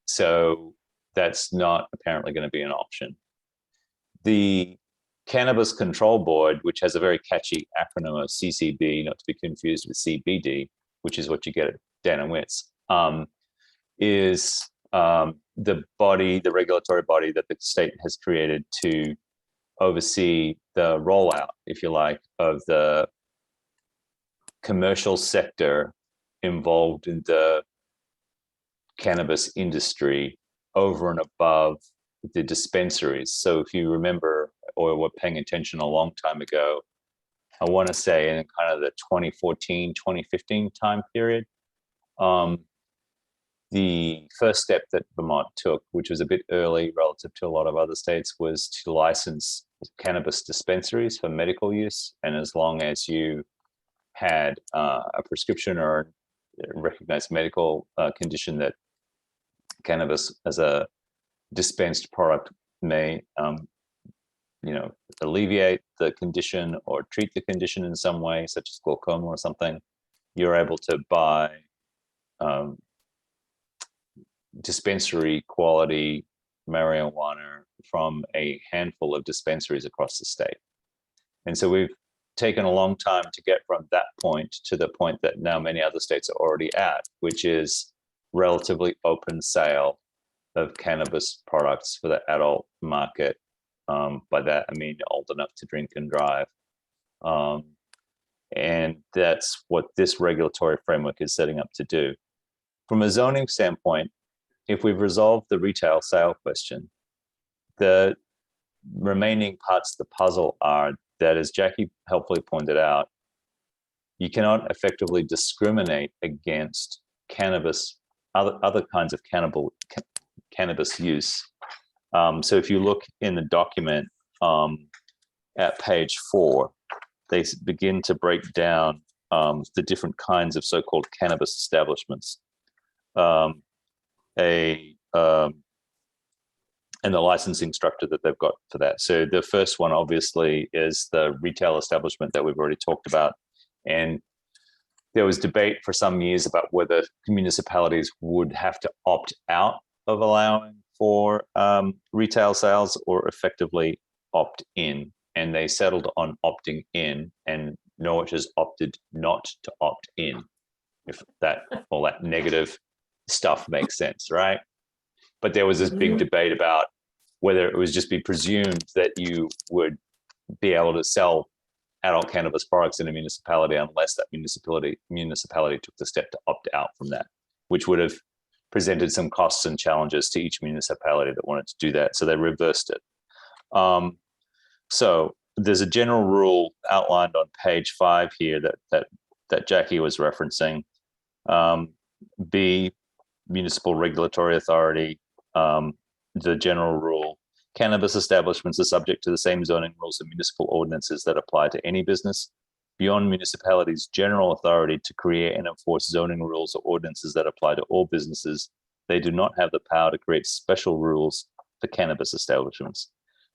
So that's not apparently going to be an option. The Cannabis Control Board, which has a very catchy acronym of CCB, not to be confused with CBD, which is what you get at Dan and Witt's, is the regulatory body that the state has created to oversee the rollout, if you like, of the commercial sector involved in the cannabis industry over and above the dispensaries. So if you remember or were paying attention a long time ago, I want to say in kind of the 2014, 2015 time period, the first step that Vermont took, which was a bit early relative to a lot of other states, was to license cannabis dispensaries for medical use. And as long as you had a prescription or a recognized medical condition that cannabis as a dispensed product may alleviate the condition or treat the condition in some way, such as glaucoma or something, you're able to buy dispensary quality marijuana from a handful of dispensaries across the state. And so we've taken a long time to get from that point to the point that now many other states are already at, which is relatively open sale of cannabis products for the adult market. By that, I mean old enough to drink and drive. And that's what this regulatory framework is setting up to do. From a zoning standpoint, if we've resolved the retail sale question, the remaining parts of the puzzle are that, as Jackie helpfully pointed out, you cannot effectively discriminate against cannabis, other kinds of cannabis use. So if you look in the document at page 4, they begin to break down the different kinds of so-called cannabis establishments. And the licensing structure that they've got for that. So the first one obviously is the retail establishment that we've already talked about. And there was debate for some years about whether municipalities would have to opt out of allowing for retail sales or effectively opt in. And they settled on opting in, and Norwich has opted not to opt in. if that all that negative stuff makes sense, right? But there was this big debate about whether it was just be presumed that you would be able to sell adult cannabis products in a municipality unless that municipality took the step to opt out from that, which would have presented some costs and challenges to each municipality that wanted to do that. So they reversed it. So there's a general rule outlined on page 5 here that Jackie was referencing. B, municipal regulatory authority, the general rule. Cannabis establishments are subject to the same zoning rules and municipal ordinances that apply to any business. Beyond municipalities' general authority to create and enforce zoning rules or ordinances that apply to all businesses, they do not have the power to create special rules for cannabis establishments.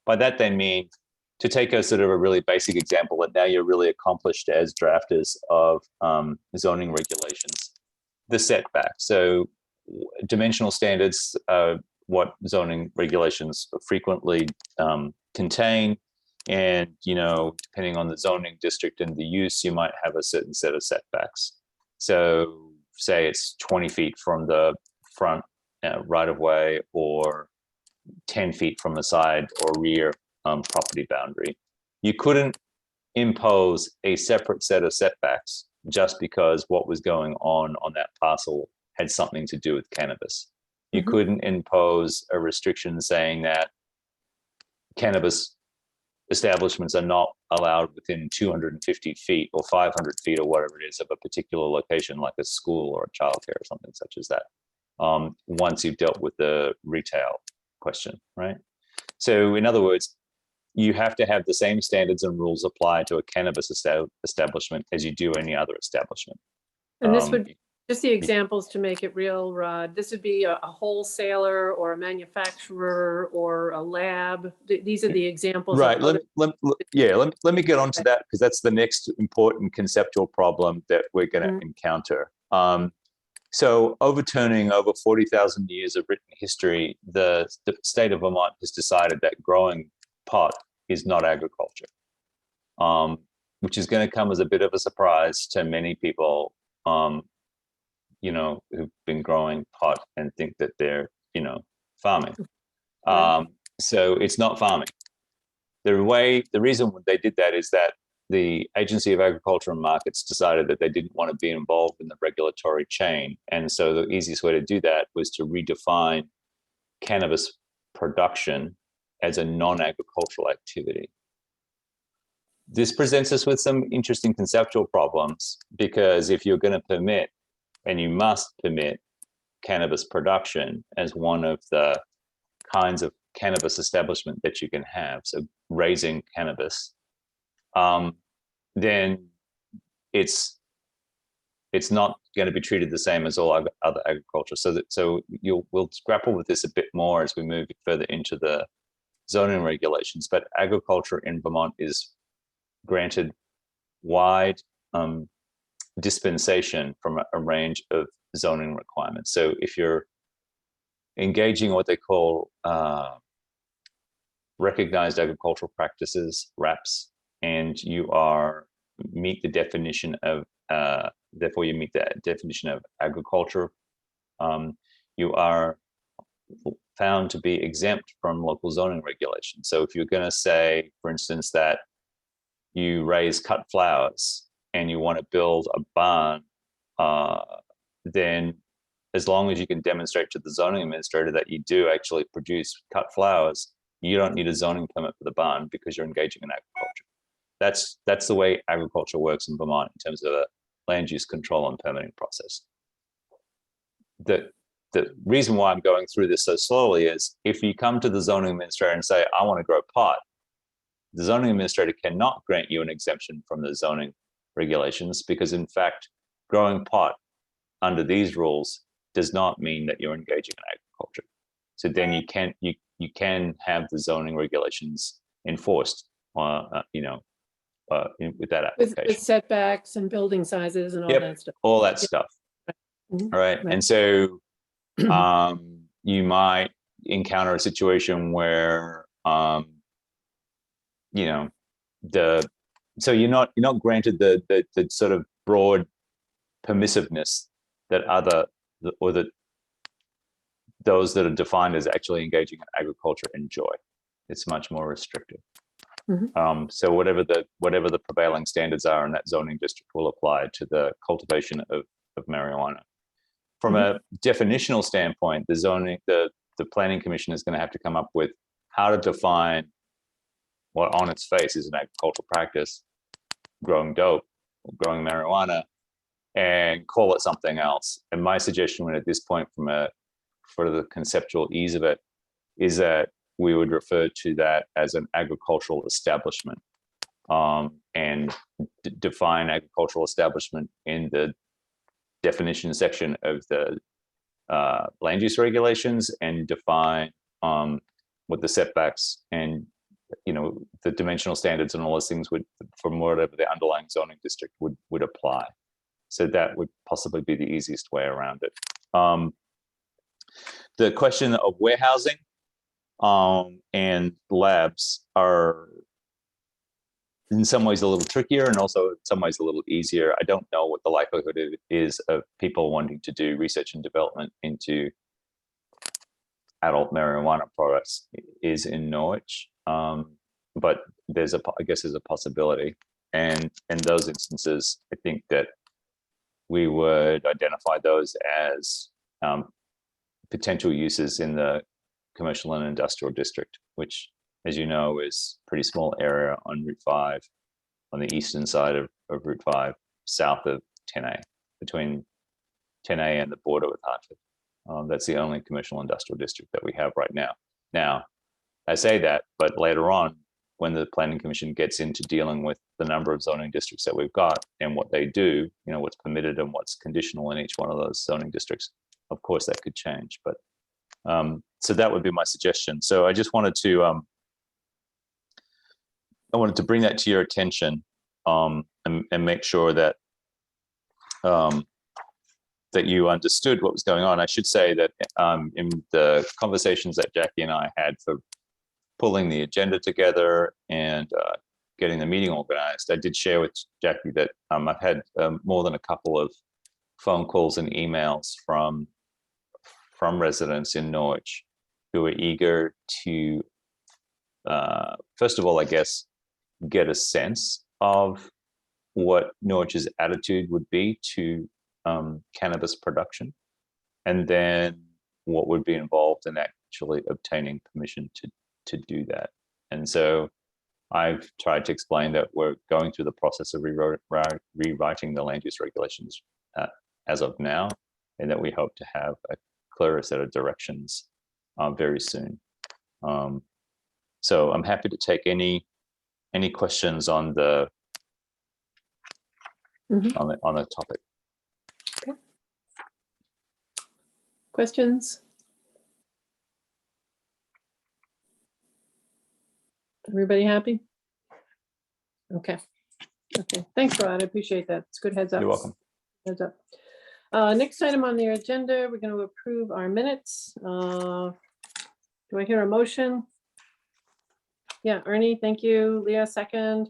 By that, they mean, to take a sort of a really basic example, that now you're really accomplished as drafters of zoning regulations, the setback. So dimensional standards, what zoning regulations frequently contain, and depending on the zoning district and the use, you might have a certain set of setbacks. So say it's 20 feet from the front right of way, or 10 feet from the side or rear property boundary. You couldn't impose a separate set of setbacks just because what was going on that parcel had something to do with cannabis. You couldn't impose a restriction saying that cannabis establishments are not allowed within 250 feet or 500 feet or whatever it is of a particular location, like a school or a childcare or something such as that, once you've dealt with the retail question, right? So in other words, you have to have the same standards and rules apply to a cannabis establishment as you do any other establishment. And this would, just the examples to make it real, Rod, this would be a wholesaler or a manufacturer or a lab. These are the examples. Right. Let me get onto that, because that's the next important conceptual problem that we're going to encounter. So overturning over 40,000 years of written history, the state of Vermont has decided that growing pot is not agriculture, which is going to come as a bit of a surprise to many people, who've been growing pot and think that they're, farming. So it's not farming. The reason they did that is that the Agency of Agriculture and Markets decided that they didn't want to be involved in the regulatory chain. And so the easiest way to do that was to redefine cannabis production as a non-agricultural activity. This presents us with some interesting conceptual problems, because if you're going to permit, and you must permit, cannabis production as one of the kinds of cannabis establishment that you can have, so raising cannabis, then it's not going to be treated the same as all other agriculture. So we'll grapple with this a bit more as we move further into the zoning regulations. But agriculture in Vermont is granted wide dispensation from a range of zoning requirements. So if you're engaging what they call recognized agricultural practices, RAPs, and you meet the definition of therefore you meet the definition of agriculture, you are found to be exempt from local zoning regulations. So if you're going to say, for instance, that you raise cut flowers and you want to build a barn, then as long as you can demonstrate to the zoning administrator that you do actually produce cut flowers, you don't need a zoning permit for the barn because you're engaging in agriculture. That's the way agriculture works in Vermont in terms of a land use control and permitting process. The reason why I'm going through this so slowly is if you come to the zoning administrator and say, I want to grow pot, the zoning administrator cannot grant you an exemption from the zoning regulations, because in fact, growing pot under these rules does not mean that you're engaging in agriculture. So then you can have the zoning regulations enforced, with that application. With setbacks and building sizes and all that stuff. All that stuff. All right. And so you might encounter a situation where so you're not granted the sort of broad permissiveness that those that are defined as actually engaging in agriculture enjoy. It's much more restrictive. So whatever the prevailing standards are in that zoning district will apply to the cultivation of marijuana. From a definitional standpoint, the Planning Commission is going to have to come up with how to define what on its face is an agricultural practice, growing dope, or growing marijuana, and call it something else. And my suggestion at this point, for the conceptual ease of it, is that we would refer to that as an agricultural establishment, and define agricultural establishment in the definition section of the land use regulations, and define what the setbacks and the dimensional standards and all those things would, from whatever the underlying zoning district would apply. So that would possibly be the easiest way around it. The question of warehousing and labs are in some ways a little trickier, and also in some ways a little easier. I don't know what the likelihood is of people wanting to do research and development into adult marijuana products is in Norwich, but I guess there's a possibility. And in those instances, I think that we would identify those as potential uses in the commercial and industrial district, which, as you know, is a pretty small area on Route 5, on the eastern side of Route 5, south of 10A, between 10A and the border with Hartford. That's the only commercial industrial district that we have right now. Now, I say that, but later on, when the Planning Commission gets into dealing with the number of zoning districts that we've got and what they do, what's permitted and what's conditional in each one of those zoning districts, of course that could change. But so that would be my suggestion. So I just wanted to bring that to your attention, and make sure that that you understood what was going on. I should say that in the conversations that Jackie and I had for pulling the agenda together and getting the meeting organized, I did share with Jackie that I've had more than a couple of phone calls and emails from residents in Norwich who are eager to, first of all, I guess, get a sense of what Norwich's attitude would be to cannabis production, and then what would be involved in actually obtaining permission to do that. And so I've tried to explain that we're going through the process of rewriting the land use regulations as of now, and that we hope to have a clearer set of directions very soon. So I'm happy to take any questions on the on the topic. Okay. Questions? Everybody happy? Okay. Thanks, Rod. I appreciate that. It's good heads up. You're welcome. Heads up. Next item on the agenda, we're going to approve our minutes. Do I hear a motion? Yeah, Ernie, thank you. Leah, second.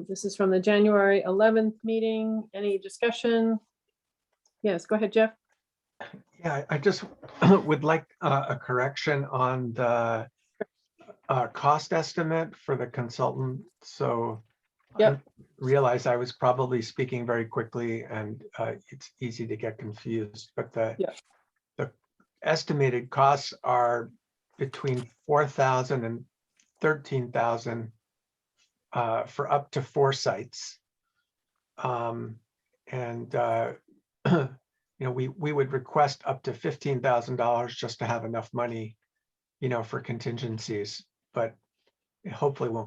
This is from the January 11th meeting. Any discussion? Yes, go ahead, Jeff. Yeah, I just would like a correction on the cost estimate for the consultant. So Yep. I realized I was probably speaking very quickly, and it's easy to get confused, but the estimated costs are between 4,000 and 13,000 for up to 4 sites. We would request up to $15,000 just to have enough money, for contingencies, but hopefully will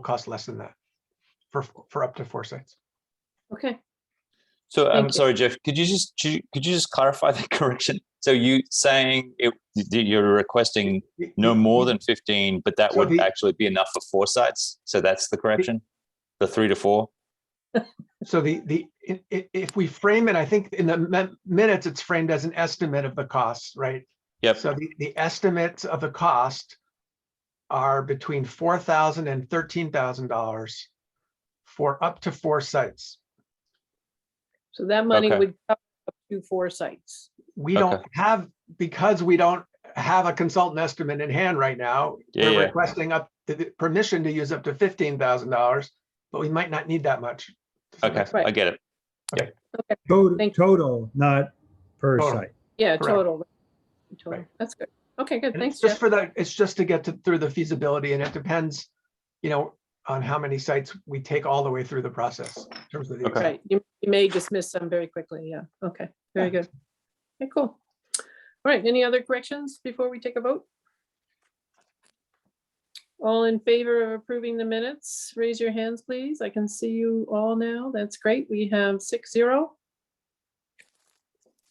cost less than that for up to 4 sites. Okay. So Thank I'm you. sorry, Jeff, could you just clarify the correction? So you saying you're requesting no more than 15, but that would actually be enough for 4 sites? So that's the correction, the 3 to 4? So if we frame it, I think in the minutes, it's framed as an estimate of the costs, right? Yep. So the estimates of the cost are between $4,000 and $13,000 for up to 4 sites. So that money Okay. would cover up to 4 sites. We don't Okay. have, because we don't have a consultant estimate in hand right now. Yeah, We're yeah. requesting up the permission to use up to $15,000, but we might not need that much. Does that Okay, make sense? Right. I get it. Total, Thank you. total, not per Total. site. Yeah, Correct. total. Total. Right. That's good. Okay, good. And Thanks, it's just Jeff. for that, it's just to get through the feasibility, and it depends, on how many sites we take all the way through the process in terms of the. Okay. Right, you may dismiss some very quickly, yeah, okay, very Yeah. good. Okay, cool. All right, any other corrections before we take a vote? All in favor of approving the minutes, raise your hands, please. I can see you all now, that's great, we have 6-0.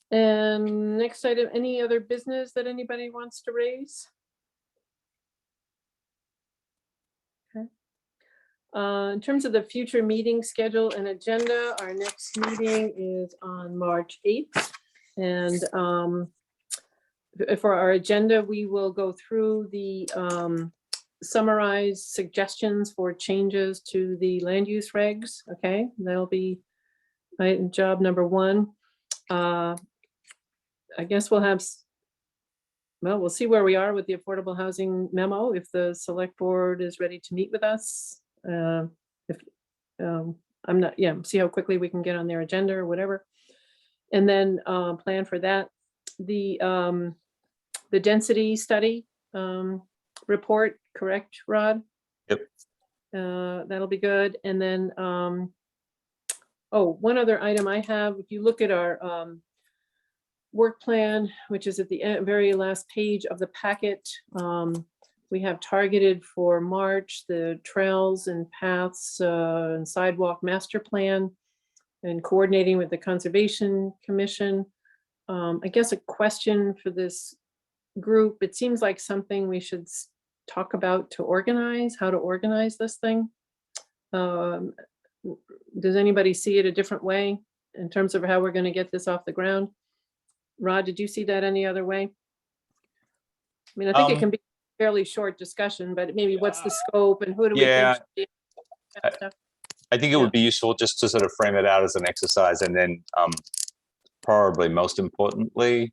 And next item, any other business that anybody wants to raise? In terms of the future meeting schedule and agenda, our next meeting is on March 8th. And for our agenda, we will go through the summarized suggestions for changes to the land use regs. Okay, that'll be job number 1. I guess we'll have, well, we'll see where we are with the affordable housing memo, if the select board is ready to meet with us. If I'm not, yeah, see how quickly we can get on their agenda or whatever. And then plan for that. The density study report, correct, Rod? Yep. That'll be good. And then, oh, one other item I have, if you look at our work plan, which is at the very last page of the packet, we have targeted for March, the trails and paths and sidewalk master plan and coordinating with the Conservation Commission. I guess a question for this group, it seems like something we should talk about to organize, how to organize this thing. Does anybody see it a different way in terms of how we're going to get this off the ground? Rod, did you see that any other way? I mean, I think it can be a fairly short discussion, but maybe what's the scope and who do we think? Yeah. should be- that stuff? I think it would be useful just to sort of frame it out as an exercise, and then probably most importantly,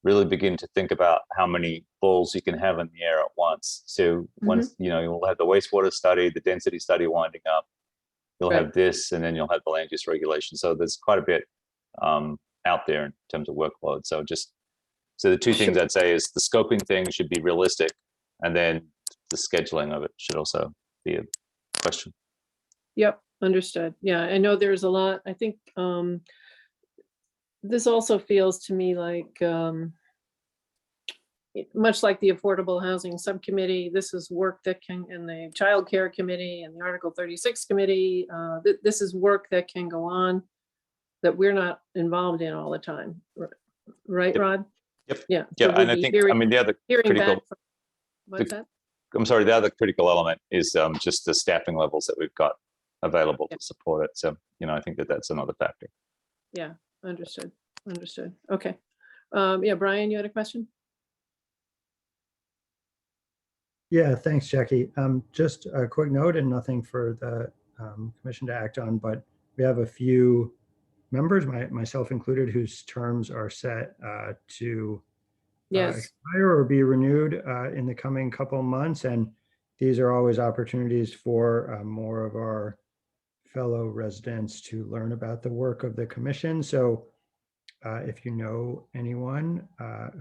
really begin to think about how many balls you can have in the air at once. So once, you'll have the wastewater study, the density study winding up, you'll Right. have this, and then you'll have the land use regulation. So there's quite a bit out there in terms of workload. So the two things I'd say is the scoping thing should be realistic, and then the scheduling of it should also be a question. Yep, understood. Yeah, I know there's a lot. I think this also feels to me like, much like the Affordable Housing Subcommittee, this is work that can, and the Child Care Committee and the Article 36 Committee, this is work that can go on that we're not involved in all the time. Right, Yep. Rod? Yep. Yeah. Yeah, so we'd and I be think, hearing- the other Hearing critical, back from, what's that? I'm sorry, the other critical element is just the staffing levels that we've got available to support it. So, I think that's another factor. Yeah, understood, understood. Okay. Yeah, Brian, you had a question? Yeah, thanks, Jackie. Just a quick note and nothing for the commission to act on, but we have a few members, myself included, whose terms are set to Yes, expire or be renewed in the coming couple of months. And these are always opportunities for more of our fellow residents to learn about the work of the commission. So if you know anyone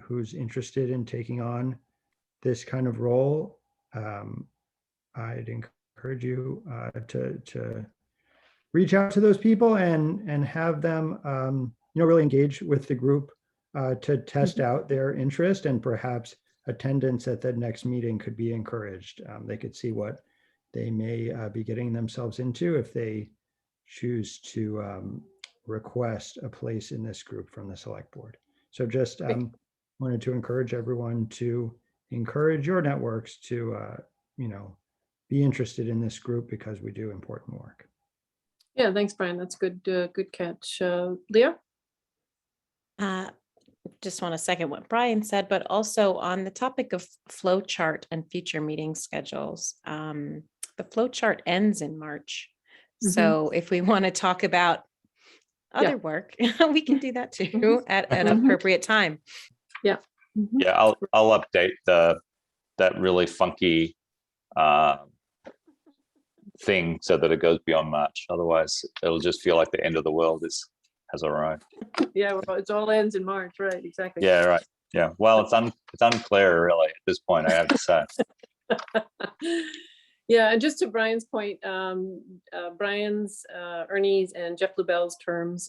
who's interested in taking on this kind of role, I'd encourage you to reach out to those people and have them really engage with the group to test out their interest, and perhaps attendance at the next meeting could be encouraged. They could see what they may be getting themselves into if they choose to request a place in this group from the select board. So just wanted to encourage everyone to encourage your networks to be interested in this group, because we do important work. yeah, thanks, Brian. That's good, good catch. Leah? Just want to second what Brian said, but also on the topic of flow chart and future meeting schedules. The flow chart ends in March. So if we want to talk about other work, we can do that too at an Mhm. appropriate time. Mhm. Yeah, I'll update that really funky thing so that it goes beyond March. Otherwise, it'll just feel like the end of the world has arrived. Yeah, well, it all ends in March, right? Exactly. Yeah, right. Yeah. Well, it's unclear really at this point, I have to say. Yeah, and just to Brian's point, Brian's, Ernie's and Jeff Bluebell's terms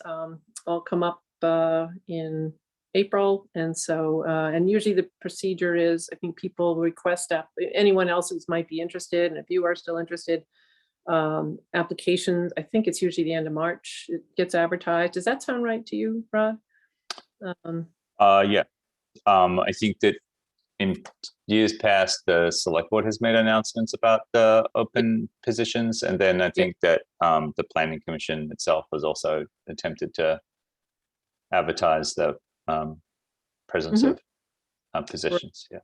all come up in April. And so, and usually the procedure is, I think people request anyone else who might be interested, and if you are still interested, applications, I think it's usually the end of March, it gets advertised. Does that sound right to you, Rod? Yeah. I think that in years past, the select board has made announcements about the open positions. And then I think that the planning commission itself has also attempted to advertise the presence of positions. Yeah.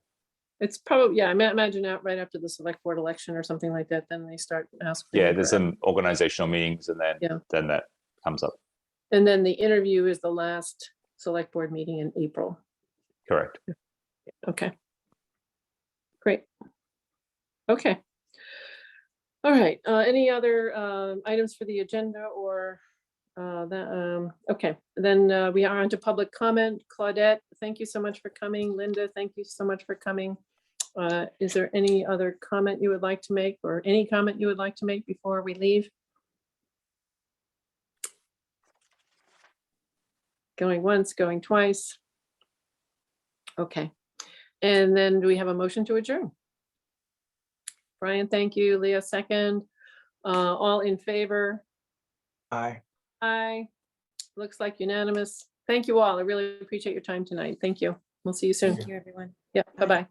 It's probably, yeah, I imagine out right after the select board election or something like that, then they start asking. Yeah, there's for- some organizational meetings and then that comes up. And then the interview is the last select board meeting in April. Correct. Okay. Great. Okay. All right. Any other items for the agenda or okay, then we are on to public comment. Claudette, thank you so much for coming. Linda, thank you so much for coming. Is there any other comment you would like to make, or any comment you would like to make before we leave? Going once, going twice. Okay. And then do we have a motion to adjourn? Brian, thank you. Leah, second. All in favor? Aye. Aye. Looks like unanimous. Thank you all. I really appreciate your time tonight. Thank you. We'll see you soon. Thank you, everyone. Yeah, Bye. bye-bye.